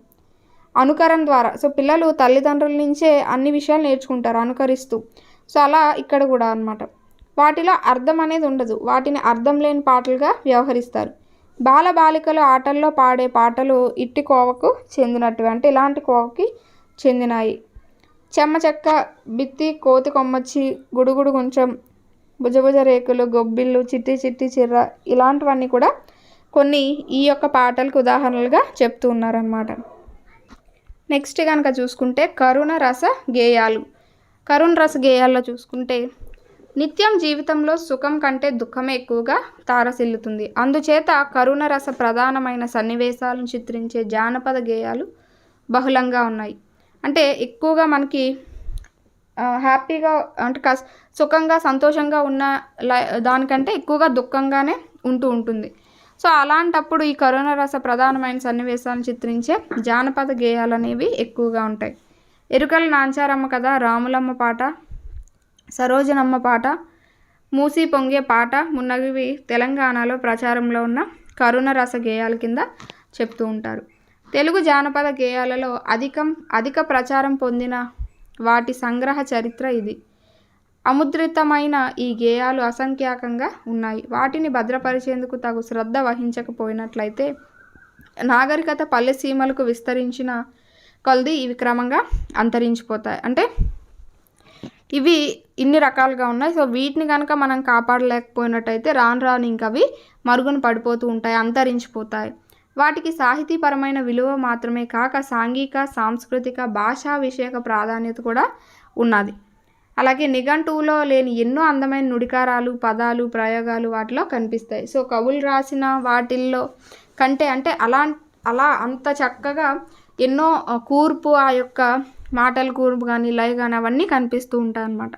అనుకరణ ద్వారా. సో పిల్లలు తల్లిదండ్రుల నుంచే అన్ని విషయాలు నేర్చుకుంటారు అనుకరిస్తూ. సో అలా ఇక్కడ కూడా అన్నమాట. వాటిలో అర్థం అనేది ఉండదు, వాటిని అర్థం లేని పాటలుగా వ్యవహరిస్తారు. బాలబాలికలు ఆటల్లో పాడే పాటలు ఇట్టి కోవకు చెందినట్టువి, అంటే ఇలాంటి కోవకి చెందినాయి. చెమ్మ చెక్క, బిత్తి, కోతి కొమ్మచ్చి, గుడుగుడు గుంచం, భుజభుజ రేకులు, గొబ్బిళ్ళు, చిట్టి చిట్టి చిర్ర ఇలాంటివన్నీ కూడా కొన్ని ఈ యొక్క పాటలకు ఉదాహరణలుగా చెప్తూ ఉన్నారన్నమాట. నెక్స్ట్ కనుక చూసుకుంటే కరుణ రస గేయాలు. కరుణ రస గేయాల్లో చూసుకుంటే నిత్యం జీవితంలో సుఖం కంటే దుఃఖమే ఎక్కువగా తారసిల్లుతుంది. అందుచేత కరుణ రస ప్రధానమైన సన్నివేశాలను చిత్రించే జానపద గేయాలు బహుళంగా ఉన్నాయి. అంటే ఎక్కువగా మనకి హ్యాపీగా అంటే సుఖంగా సంతోషంగా ఉన్న దానికంటే ఎక్కువగా దుఃఖంగానే ఉంటుంది. సో అలాంటప్పుడు ఈ కరుణ రస ప్రధానమైన సన్నివేశాలను చిత్రించే జానపద గేయాలు అనేవి ఎక్కువగా ఉంటాయి. ఎరుకల నాంచారమ్మ కథ, రాములమ్మ పాట, సరోజనమ్మ పాట, మూసి పొంగే పాట మున్నగివి తెలంగాణలో ప్రచారంలో ఉన్న కరుణ రస గేయాల కింద చెప్తూ ఉంటారు. తెలుగు జానపద గేయాలలో అధిక ప్రచారం పొందిన వాటి సంగ్రహ చరిత్ర ఇది. అముద్రితమైన ఈ గేయాలు అసంఖ్యాకంగా ఉన్నాయి. వాటిని భద్రపరిచేందుకు తగు శ్రద్ధ వహించకపోయినట్లయితే నాగరికత పల్లె సీమలకు విస్తరించిన కొలది ఇవి క్రమంగా అంతరించిపోతాయి. అంటే ఇవి ఇన్ని రకాలుగా ఉన్నాయి. సో వీటిని కనుక మనం కాపాడలేకపోయినట్టయితే రాను ఇంకా అవి మరుగున పడిపోతూ ఉంటాయి, అంతరించిపోతాయి. వాటికి సాహితీపరమైన విలువ మాత్రమే కాక సాంఘిక, సాంస్కృతిక, భాషా విషయక ప్రాధాన్యత కూడా ఉన్నది. అలాగే నిఘంటువులో లేని ఎన్నో అందమైన నుడికారాలు, పదాలు, ప్రయోగాలు వాటిలో కనిపిస్తాయి. సో కవులు రాసిన వాటిల్లో కంటే అంటే అలా అంత చక్కగా ఎన్నో కూర్పు, ఆ యొక్క మాటల కూర్పు కానీ లయ కానీ అవన్నీ కనిపిస్తూ ఉంటాయి అన్నమాట.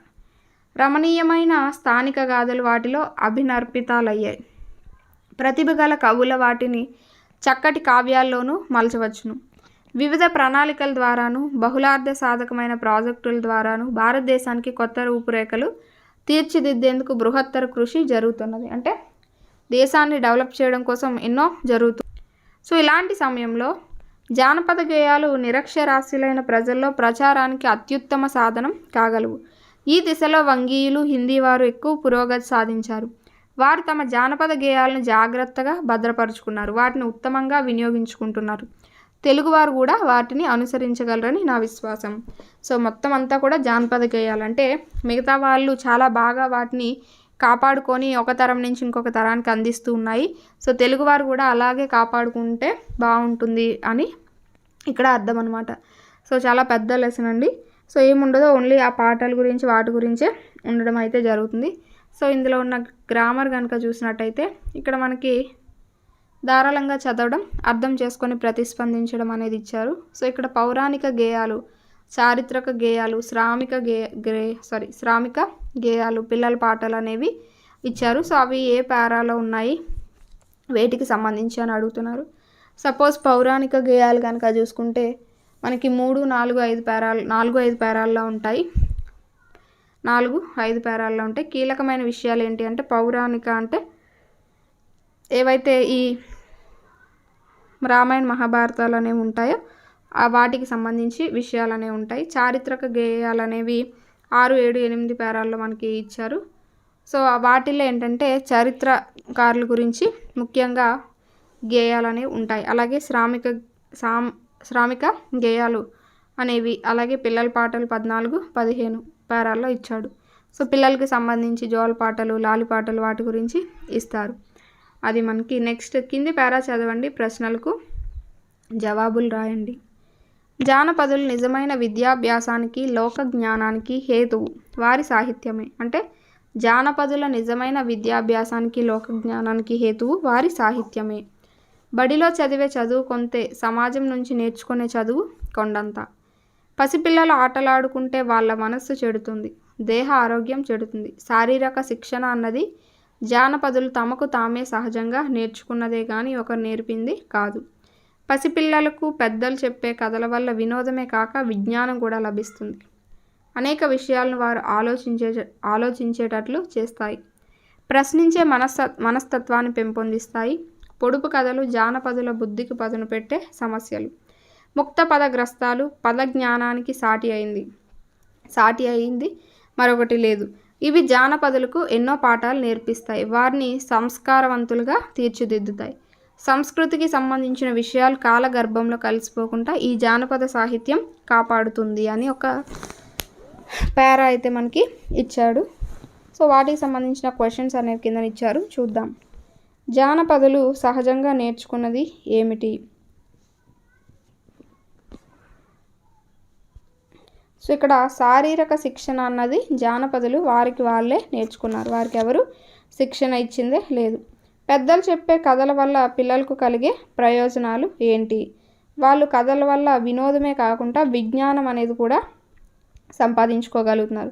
రమణీయమైన స్థానిక గాథలు వాటిలో అభినర్పితాలయ్యాయి. ప్రతిభ గల కవుల వాటిని చక్కటి కావ్యాల్లోనూ మలచవచ్చును. వివిధ ప్రణాళికల ద్వారాను, బహుళార్థ సాధకమైన ప్రాజెక్టుల ద్వారాను భారతదేశానికి కొత్త రూపురేఖలు తీర్చిదిద్దేందుకు బృహత్తర కృషి జరుగుతున్నది. అంటే దేశాన్ని డెవలప్ చేయడం కోసం ఎన్నో జరుగుతుంది. సో ఇలాంటి సమయంలో జానపద గేయాలు నిరక్షరాస్యులైన ప్రజల్లో ప్రచారానికి అత్యుత్తమ సాధనం కాగలవు. ఈ దిశలో వంగీయులు, హిందీ వారు ఎక్కువ పురోగతి సాధించారు. వారు తమ జానపద గేయాలను జాగ్రత్తగా భద్రపరుచుకున్నారు, వాటిని ఉత్తమంగా వినియోగించుకుంటున్నారు. తెలుగువారు కూడా వాటిని అనుసరించగలరని నా విశ్వాసం. సో మొత్తం అంతా కూడా జానపద గేయాలంటే మిగతా వాళ్ళు చాలా బాగా వాటిని కాపాడుకొని ఒక తరం నుంచి ఇంకొక తరానికి అందిస్తూ ఉన్నాయి. సో తెలుగువారు కూడా అలాగే కాపాడుకుంటే బాగుంటుంది అని ఇక్కడ అర్థం అనమాట. సో చాలా పెద్ద లెసన్ అండి. సో ఏముండదో ఓన్లీ ఆ పాటల గురించి వాటి గురించే ఉండడం అయితే జరుగుతుంది. సో ఇందులో ఉన్న గ్రామర్ కనుక చూసినట్టయితే ఇక్కడ మనకి ధారాళంగా చదవడం, అర్థం చేసుకొని ప్రతిస్పందించడం అనేది ఇచ్చారు. సో ఇక్కడ పౌరాణిక గేయాలు, చారిత్రక గేయాలు, శ్రామిక గేయాలు, పిల్లల పాటలు అనేవి ఇచ్చారు. సో అవి ఏ పారాలో ఉన్నాయి, వేటికి సంబంధించి అని అడుగుతున్నారు. సపోజ్ పౌరాణిక గేయాలు కనుక చూసుకుంటే మనకి 3, 4, 5 పేరాల్లో ఉంటాయి. 4, 5 పేరాల్లో ఉంటాయి. కీలకమైన విషయాలు ఏంటి అంటే పౌరాణిక అంటే ఏవైతే ఈ రామాయణ మహాభారతాలు అనేవి ఉంటాయో వాటికి సంబంధించి విషయాలు అనేవి ఉంటాయి. చారిత్రక గేయాలు అనేవి 6, 7, 8 పేరాల్లో మనకి ఇచ్చారు. సో వాటిల్లో ఏంటంటే చరిత్రకారుల గురించి ముఖ్యంగా గేయాలు అనేవి ఉంటాయి. అలాగే శ్రామిక గేయాలు అనేవి, అలాగే పిల్లల పాటలు 14, 15 పేరాల్లో ఇచ్చాడు. సో పిల్లలకి సంబంధించి జోల పాటలు, లాలి పాటలు వాటి గురించి ఇస్తారు. అది మనకి నెక్స్ట్ కింది పేరా చదవండి, ప్రశ్నలకు జవాబులు రాయండి. జానపదులు నిజమైన విద్యాభ్యాసానికి, లోక జ్ఞానానికి హేతువు వారి సాహిత్యమే. అంటే జానపదుల నిజమైన విద్యాభ్యాసానికి, లోక జ్ఞానానికి హేతువు వారి సాహిత్యమే. బడిలో చదివే చదువు కొంతే, సమాజం నుంచి నేర్చుకునే చదువు కొండంత. పసిపిల్లలు ఆటలాడుకుంటే వాళ్ళ మనస్సు చెడుతుంది, దేహ ఆరోగ్యం చెడుతుంది. శారీరక శిక్షణ అన్నది జానపదులు తమకు తామే సహజంగా నేర్చుకున్నదే కానీ ఒకరు నేర్పింది కాదు. పసిపిల్లలకు పెద్దలు చెప్పే కథల వల్ల వినోదమే కాక విజ్ఞానం కూడా లభిస్తుంది. అనేక విషయాలను వారు ఆలోచించేటట్లు చేస్తాయి. ప్రశ్నించే మనస్తత్వాన్ని పెంపొందిస్తాయి. పొడుపు కథలు జానపదుల బుద్ధికి పదును పెట్టే సమస్యలు. ముక్త పదగ్రస్తాలు పద జ్ఞానానికి సాటి అయింది మరొకటి లేదు. ఇవి జానపదులకు ఎన్నో పాఠాలు నేర్పిస్తాయి, వారిని సంస్కారవంతులుగా తీర్చిదిద్దుతాయి. సంస్కృతికి సంబంధించిన విషయాలు కాలగర్భంలో కలిసిపోకుండా ఈ జానపద సాహిత్యం కాపాడుతుంది అని ఒక పారా అయితే మనకి ఇచ్చాడు. సో వాటికి సంబంధించిన క్వశ్చన్స్ అనేవి కింద ఇచ్చారు, చూద్దాం. జానపదులు సహజంగా నేర్చుకున్నది ఏమిటి? సో ఇక్కడ శారీరక శిక్షణ అన్నది జానపదులు వారికి వాళ్ళే నేర్చుకున్నారు, వారికి ఎవరు శిక్షణ ఇచ్చిందే లేదు. పెద్దలు చెప్పే కథల వల్ల పిల్లలకు కలిగే ప్రయోజనాలు ఏంటి? వాళ్ళు కథల వల్ల వినోదమే కాకుండా విజ్ఞానం అనేది కూడా సంపాదించుకోగలుగుతున్నారు.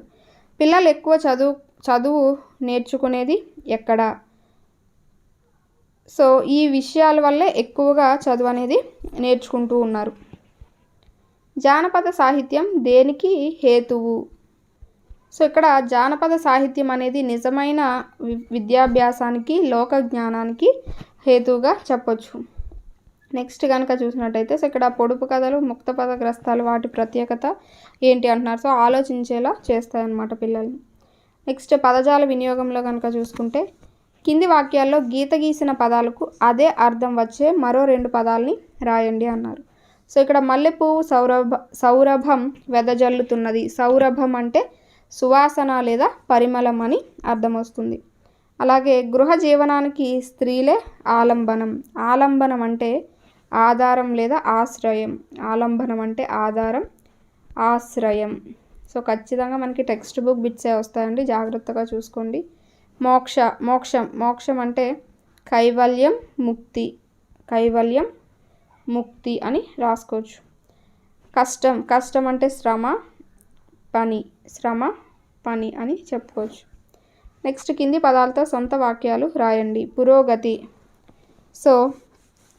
పిల్లలు ఎక్కువ చదువు నేర్చుకునేది ఎక్కడ? సో ఈ విషయాల వల్లే ఎక్కువగా చదువు అనేది నేర్చుకుంటూ ఉన్నారు. జానపద సాహిత్యం దేనికి హేతువు? సో ఇక్కడ జానపద సాహిత్యం అనేది నిజమైన విద్యాభ్యాసానికి, లోక జ్ఞానానికి హేతువుగా చెప్పొచ్చు. నెక్స్ట్ కనుక చూసినట్టయితే సో ఇక్కడ పొడుపు కథలు, ముక్త పదగ్రస్తాలు వాటి ప్రత్యేకత ఏంటి అంటున్నారు. సో ఆలోచించేలా చేస్తాయన్నమాట పిల్లల్ని. నెక్స్ట్ పదజాల వినియోగంలో కనుక చూసుకుంటే కింది వాక్యాల్లో గీత గీసిన పదాలకు అదే అర్థం వచ్చే మరో 2 పదాలని రాయండి అన్నారు. సో ఇక్కడ మల్లెపువ్వు సౌరభం వెదజల్లుతున్నది. సౌరభం అంటే సువాసన లేదా పరిమళం అని అర్థం వస్తుంది. అలాగే గృహ జీవనానికి స్త్రీలే ఆలంబనం. ఆలంబనం అంటే ఆధారం లేదా ఆశ్రయం. ఆలంబనం అంటే ఆధారం, ఆశ్రయం. సో ఖచ్చితంగా మనకి టెక్స్ట్ బుక్ బిట్సే వస్తాయండి, జాగ్రత్తగా చూసుకోండి. మోక్షం అంటే కైవల్యం, ముక్తి. కైవల్యం, ముక్తి అని రాసుకోవచ్చు. కష్టం అంటే శ్రమ, పని అని చెప్పుకోవచ్చు. నెక్స్ట్ కింది పదాలతో సొంత వాక్యాలు రాయండి. పురోగతి. సో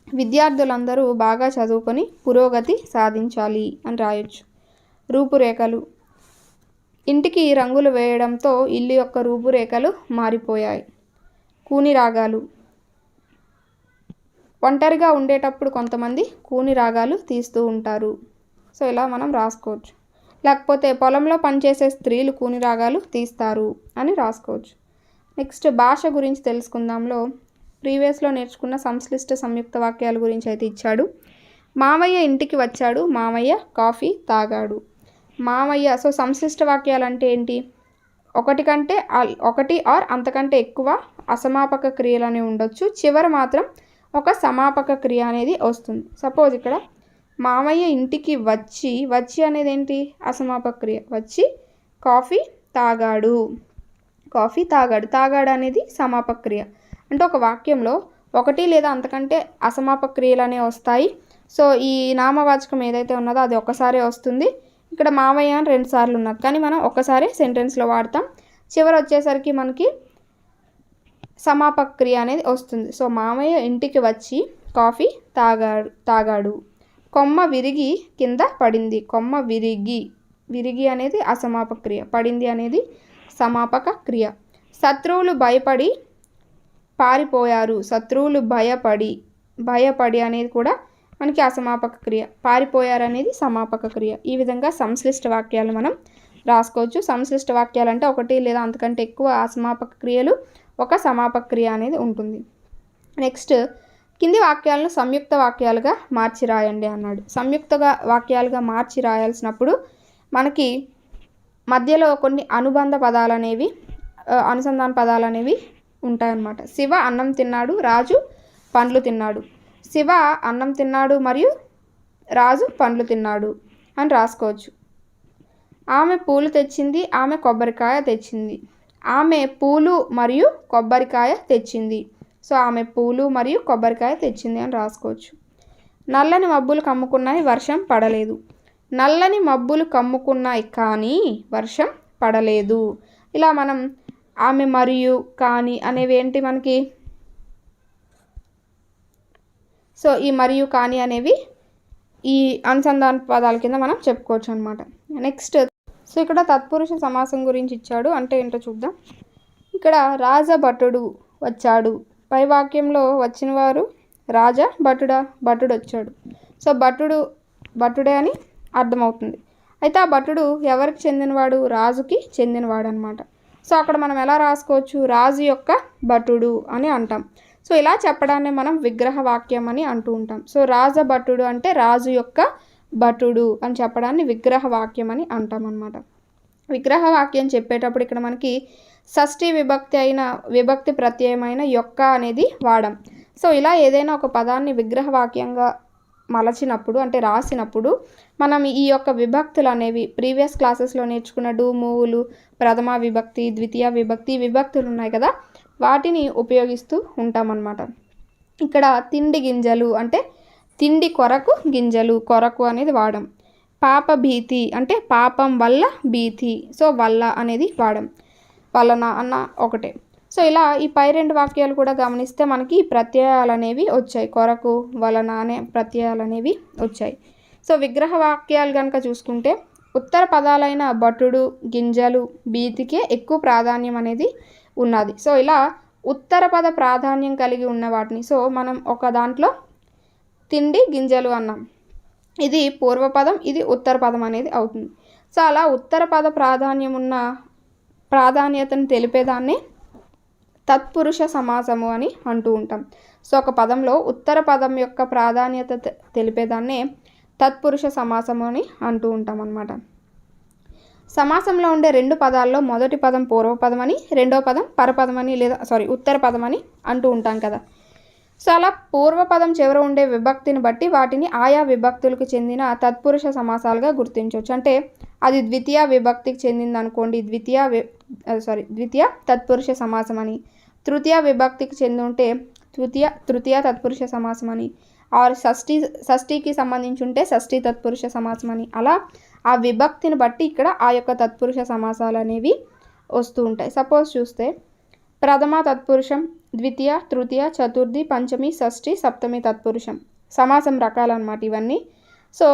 విద్యార్థులందరూ బాగా చదువుకొని పురోగతి సాధించాలి అని రాయొచ్చు. రూపురేఖలు. ఇంటికి రంగులు వేయడంతో ఇల్లు యొక్క రూపురేఖలు మారిపోయాయి. కూని రాగాలు. ఒంటరిగా ఉండేటప్పుడు కొంతమంది కూని రాగాలు తీస్తూ ఉంటారు. సో ఇలా మనం రాసుకోవచ్చు. లేకపోతే పొలంలో పనిచేసే స్త్రీలు కూని రాగాలు తీస్తారు అని రాసుకోవచ్చు. నెక్స్ట్ భాష గురించి తెలుసుకుందాంలో ప్రీవియస్లో నేర్చుకున్న సంశ్లిష్ట సంయుక్త వాక్యాల గురించి అయితే ఇచ్చాడు. మామయ్య ఇంటికి వచ్చాడు, మామయ్య కాఫీ తాగాడు. మామయ్య. సో సంశ్లిష్ట వాక్యాలు అంటే ఏంటి? ఒకటి ఆర్ అంతకంటే ఎక్కువ అసమాపక క్రియలు అనేవి ఉండొచ్చు. చివర మాత్రం ఒక సమాపక క్రియ అనేది వస్తుంది. సపోజ్ ఇక్కడ మామయ్య ఇంటికి వచ్చి అనేది ఏంటి? అసమాపక క్రియ. వచ్చి కాఫీ తాగాడు. తాగాడు అనేది సమాపక క్రియ. అంటే ఒక వాక్యంలో ఒకటి లేదా అంతకంటే అసమాపక క్రియలు అనేవి వస్తాయి. సో ఈ నామవాచకం ఏదైతే ఉన్నదో అది ఒకసారి వస్తుంది. ఇక్కడ మామయ్య అని 2 సార్లు ఉన్నారు, కానీ మనం ఒకసారి సెంటెన్స్లో వాడతాం. చివరి వచ్చేసరికి మనకి సమాపక క్రియ అనేది వస్తుంది. సో మామయ్య ఇంటికి వచ్చి కాఫీ తాగాడు. కొమ్మ విరిగి కింద పడింది. కొమ్మ విరిగి అనేది అసమాపక క్రియ, పడింది అనేది సమాపక క్రియ. శత్రువులు భయపడి పారిపోయారు. శత్రువులు భయపడి అనేది కూడా మనకి అసమాపక క్రియ. పారిపోయారు అనేది సమాపక క్రియ. ఈ విధంగా సంశ్లిష్ట వాక్యాలు మనం రాసుకోవచ్చు. సంశ్లిష్ట వాక్యాలు అంటే ఒకటి లేదా అంతకంటే ఎక్కువ అసమాపక క్రియలు, ఒక సమాపక క్రియ అనేది ఉంటుంది. నెక్స్ట్ కింది వాక్యాలను సంయుక్త వాక్యాలుగా మార్చి రాయండి అన్నాడు. సంయుక్తగా వాక్యాలుగా మార్చి రాయాల్సినప్పుడు మనకి మధ్యలో కొన్ని అనుబంధ పదాలు అనేవి, అనుసంధాన పదాలు అనేవి ఉంటాయన్నమాట. శివ అన్నం తిన్నాడు, రాజు పండ్లు తిన్నాడు. శివ అన్నం తిన్నాడు మరియు రాజు పండ్లు తిన్నాడు అని రాసుకోవచ్చు. ఆమె పూలు తెచ్చింది, ఆమె కొబ్బరికాయ తెచ్చింది. ఆమె పూలు మరియు కొబ్బరికాయ తెచ్చింది. సో ఆమె పూలు మరియు కొబ్బరికాయ తెచ్చింది అని రాసుకోవచ్చు. నల్లని మబ్బులు కమ్ముకున్నాయి, వర్షం పడలేదు. నల్లని మబ్బులు కమ్ముకున్నాయి కానీ వర్షం పడలేదు. ఇలా మనం ఆమె మరియు కానీ అనేవి ఏంటి మనకి? సో ఈ మరియు కానీ అనేవి ఈ అనుసంధాన పదాల కింద మనం చెప్పుకోవచ్చు అనమాట. నెక్స్ట్ సో ఇక్కడ తత్పురుష సమాసం గురించి ఇచ్చాడు, అంటే ఏంటో చూద్దాం. ఇక్కడ రాజభటుడు వచ్చాడు. పై వాక్యంలో వచ్చిన వారు రాజా భటుడు వచ్చాడు. సో భటుడే అని అర్థమవుతుంది. అయితే ఆ భటుడు ఎవరికి చెందినవాడు? రాజుకి చెందినవాడు అనమాట. సో అక్కడ మనం ఎలా రాసుకోవచ్చు? రాజు యొక్క భటుడు అని అంటాం. సో ఇలా చెప్పడాన్ని మనం విగ్రహ వాక్యం అని అంటూ ఉంటాం. సో రాజభటుడు అంటే రాజు యొక్క భటుడు అని చెప్పడాన్ని విగ్రహ వాక్యం అని అంటాం అన్నమాట. విగ్రహ వాక్యం చెప్పేటప్పుడు ఇక్కడ మనకి షష్ఠి విభక్తి ప్రత్యయమైన యొక్క అనేది వాడం. సో ఇలా ఏదైనా ఒక పదాన్ని విగ్రహ వాక్యంగా మలచినప్పుడు అంటే రాసినప్పుడు మనం ఈ యొక్క విభక్తులు అనేవి ప్రీవియస్ క్లాసెస్లో నేర్చుకున్న డు, మూవులు, ప్రథమ విభక్తి, ద్వితీయ విభక్తి, విభక్తులు ఉన్నాయి కదా, వాటిని ఉపయోగిస్తూ ఉంటామన్నమాట. ఇక్కడ తిండి గింజలు అంటే తిండి కొరకు గింజలు, కొరకు అనేది వాడం. పాప భీతి అంటే పాపం వల్ల భీతి, సో వల్ల అనేది వాడం. వలన అన్న ఒకటే. సో ఇలా ఈ పై రెండు వాక్యాలు కూడా గమనిస్తే మనకి ప్రత్యయాలు అనేవి వచ్చాయి. కొరకు, వలన అనే ప్రత్యయాలు అనేవి వచ్చాయి. సో విగ్రహ వాక్యాలు కనుక చూసుకుంటే ఉత్తర పదాలైన భటుడు, గింజలు, భీతికే ఎక్కువ ప్రాధాన్యం అనేది ఉన్నది. సో ఇలా ఉత్తర పద ప్రాధాన్యం కలిగి ఉన్న వాటిని, సో మనం ఒక దాంట్లో తిండి గింజలు అన్నాం, ఇది పూర్వపదం, ఇది ఉత్తర పదం అనేది అవుతుంది. సో అలా ఉత్తర పద ప్రాధాన్యతను తెలిపేదాన్ని తత్పురుష సమాసము అని అంటూ ఉంటాం. సో ఒక పదంలో ఉత్తర పదం యొక్క ప్రాధాన్యత తెలిపేదాన్నే తత్పురుష సమాసము అని అంటూ ఉంటాం అన్నమాట. సమాసంలో ఉండే రెండు పదాల్లో మొదటి పదం పూర్వపదం అని, రెండో పదం పరపదం అని ఉత్తర పదం అని అంటూ ఉంటాం కదా. సో అలా పూర్వపదం చివర ఉండే విభక్తిని బట్టి వాటిని ఆయా విభక్తులకు చెందిన తత్పురుష సమాసాలుగా గుర్తించవచ్చు. అంటే అది ద్వితీయ విభక్తికి చెందింది అనుకోండి, ద్వితీయ తత్పురుష సమాసం అని. తృతీయ విభక్తికి చెంది ఉంటే తృతీయ తత్పురుష సమాసం అని. ఆర్ షష్ఠికి సంబంధించి ఉంటే షష్ఠి తత్పురుష సమాసం అని. అలా ఆ విభక్తిని బట్టి ఇక్కడ ఆ యొక్క తత్పురుష సమాసాలు అనేవి వస్తూ ఉంటాయి. సపోజ్ చూస్తే ప్రథమ తత్పురుషం, ద్వితీయ, తృతీయ, చతుర్థి, పంచమి, షష్ఠి, సప్తమి తత్పురుషం సమాసం రకాలు అన్నమాట ఇవన్నీ. సో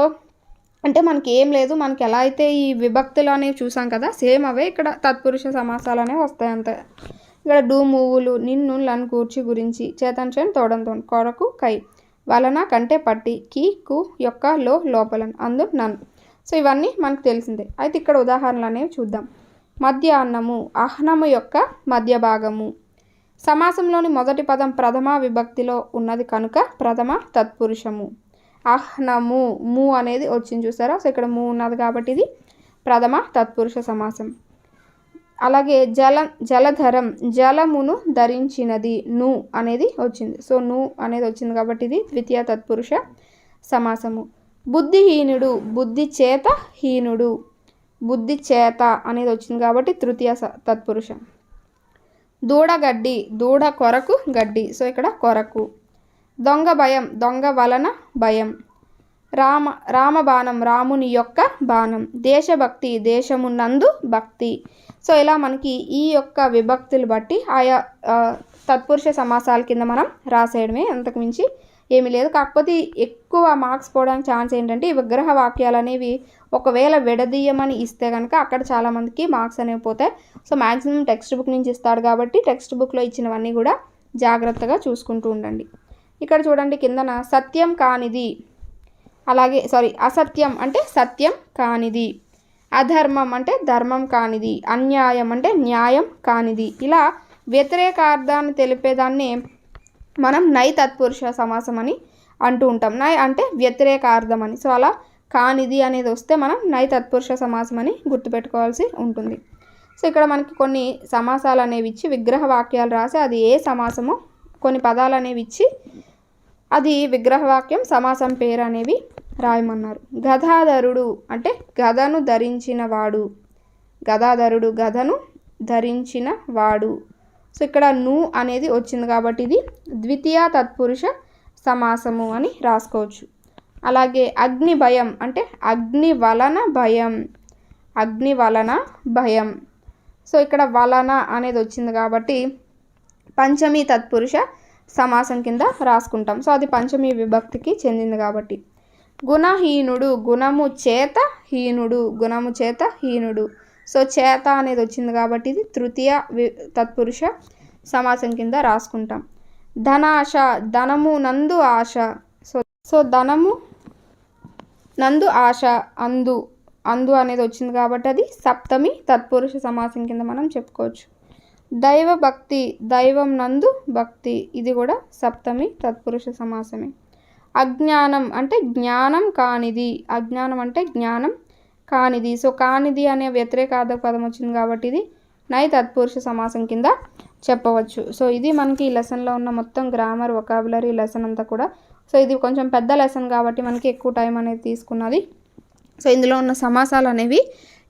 అంటే మనకి ఏం లేదు, మనకి ఎలా అయితే ఈ విభక్తులు అనేవి చూసాం కదా, సేమ్ అవే ఇక్కడ తత్పురుష సమాసాలు అనేవి వస్తాయి అంతే. ఇక్కడ డు, మూవులు, నిన్ను, లను, కూర్చి, గురించి, చేతన్, తోడంతో, కొరకు, కై, వలన, కంటే, పట్టి, కి, కు, యొక్క, లో, లోపలన్, అందు, నన్ను. సో ఇవన్నీ మనకు తెలిసిందే. అయితే ఇక్కడ ఉదాహరణలు అనేవి చూద్దాం. మధ్యాహ్నము, అహ్నము యొక్క మధ్య భాగము. సమాసంలోని మొదటి పదం ప్రథమ విభక్తిలో ఉన్నది కనుక ప్రథమ తత్పురుషము. అహ్నము, ము అనేది వచ్చింది చూసారా. సో ఇక్కడ ము ఉన్నది కాబట్టి ఇది ప్రథమ తత్పురుష సమాసం. అలాగే జలధరం, జలమును ధరించినది, ను అనేది వచ్చింది. సో ను అనేది వచ్చింది కాబట్టి ఇది ద్వితీయ తత్పురుష సమాసము. బుద్ధిహీనుడు, బుద్ధి చేత హీనుడు, బుద్ధి చేత అనేది వచ్చింది కాబట్టి తృతీయ తత్పురుషం. దూడగడ్డి, దూడ కొరకు గడ్డి, సో ఇక్కడ కొరకు. దొంగ భయం, దొంగ వలన భయం. రామబాణం, రాముని యొక్క బాణం. దేశభక్తి, దేశమునందు భక్తి. సో ఇలా మనకి ఈ యొక్క విభక్తులు బట్టి ఆయా తత్పురుష సమాసాల కింద మనం రాసేయడమే, అంతకుమించి ఏమీ లేదు. కాకపోతే ఎక్కువ మార్క్స్ పోవడానికి ఛాన్స్ ఏంటంటే ఈ విగ్రహ వాక్యాలు అనేవి ఒకవేళ విడదీయమని ఇస్తే కనుక అక్కడ చాలామందికి మార్క్స్ అనేవి పోతాయి. సో మ్యాక్సిమం టెక్స్ట్ బుక్ నుంచి ఇస్తాడు కాబట్టి టెక్స్ట్ బుక్లో ఇచ్చినవన్నీ కూడా జాగ్రత్తగా చూసుకుంటూ ఉండండి. ఇక్కడ చూడండి కిందన సత్యం కానిది, అలాగే అసత్యం అంటే సత్యం కానిది, అధర్మం అంటే ధర్మం కానిది, అన్యాయం అంటే న్యాయం కానిది. ఇలా వ్యతిరేకార్థాన్ని తెలిపేదాన్ని మనం నై తత్పురుష సమాసం అని అంటూ ఉంటాం. నై అంటే వ్యతిరేకార్థం అని. సో అలా కానిది అనేది వస్తే మనం నై తత్పురుష సమాసం అని గుర్తుపెట్టుకోవాల్సి ఉంటుంది. సో ఇక్కడ మనకి కొన్ని సమాసాలు అనేవి ఇచ్చి విగ్రహ వాక్యాలు రాసి అది ఏ సమాసమో కొన్ని పదాలు అనేవి ఇచ్చి అది విగ్రహ వాక్యం సమాసం పేరు అనేవి రాయమన్నారు. గదాధరుడు అంటే గదను ధరించిన వాడు, గదాధరుడు గదను ధరించిన వాడు. సో ఇక్కడ ను అనేది వచ్చింది కాబట్టి ఇది ద్వితీయ తత్పురుష సమాసము అని రాసుకోవచ్చు. అలాగే అగ్ని భయం అంటే అగ్ని వలన భయం, అగ్ని వలన భయం. సో ఇక్కడ వలన అనేది వచ్చింది కాబట్టి పంచమి తత్పురుష సమాసం కింద రాసుకుంటాం. సో అది పంచమి విభక్తికి చెందింది కాబట్టి. గుణహీనుడు, గుణము చేత హీనుడు, గుణము చేత హీనుడు. సో చేత అనేది వచ్చింది కాబట్టి ఇది తృతీయ తత్పురుష సమాసం కింద రాసుకుంటాం. ధనాశ, ధనము నందు ఆశ. సో ధనము నందు ఆశ, అందు అనేది వచ్చింది కాబట్టి అది సప్తమి తత్పురుష సమాసం కింద మనం చెప్పుకోవచ్చు. దైవ భక్తి, దైవం నందు భక్తి, ఇది కూడా సప్తమి తత్పురుష సమాసమే. అజ్ఞానం అంటే జ్ఞానం కానిది, అజ్ఞానం అంటే జ్ఞానం కానిది. సో కానిది అనే వ్యతిరేకార్థక పదం వచ్చింది కాబట్టి ఇది నై తత్పురుష సమాసం కింద చెప్పవచ్చు. సో ఇది మనకి ఈ లెసన్లో ఉన్న మొత్తం గ్రామర్ వొకాబులరీ లెసన్ అంతా కూడా. సో ఇది కొంచెం పెద్ద లెసన్ కాబట్టి మనకి ఎక్కువ టైం అనేది తీసుకున్నది. సో ఇందులో ఉన్న సమాసాలు అనేవి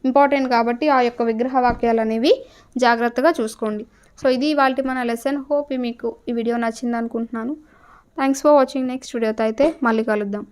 ఇంపార్టెంట్ కాబట్టి ఆ యొక్క విగ్రహ వాక్యాలు అనేవి జాగ్రత్తగా చూసుకోండి. సో ఇది ఇవాల్టి మన లెసన్. హోప్ మీకు ఈ వీడియో నచ్చింది అనుకుంటున్నాను. Thanks for watching. నెక్స్ట్ వీడియోతో అయితే మళ్ళీ కలుద్దాం.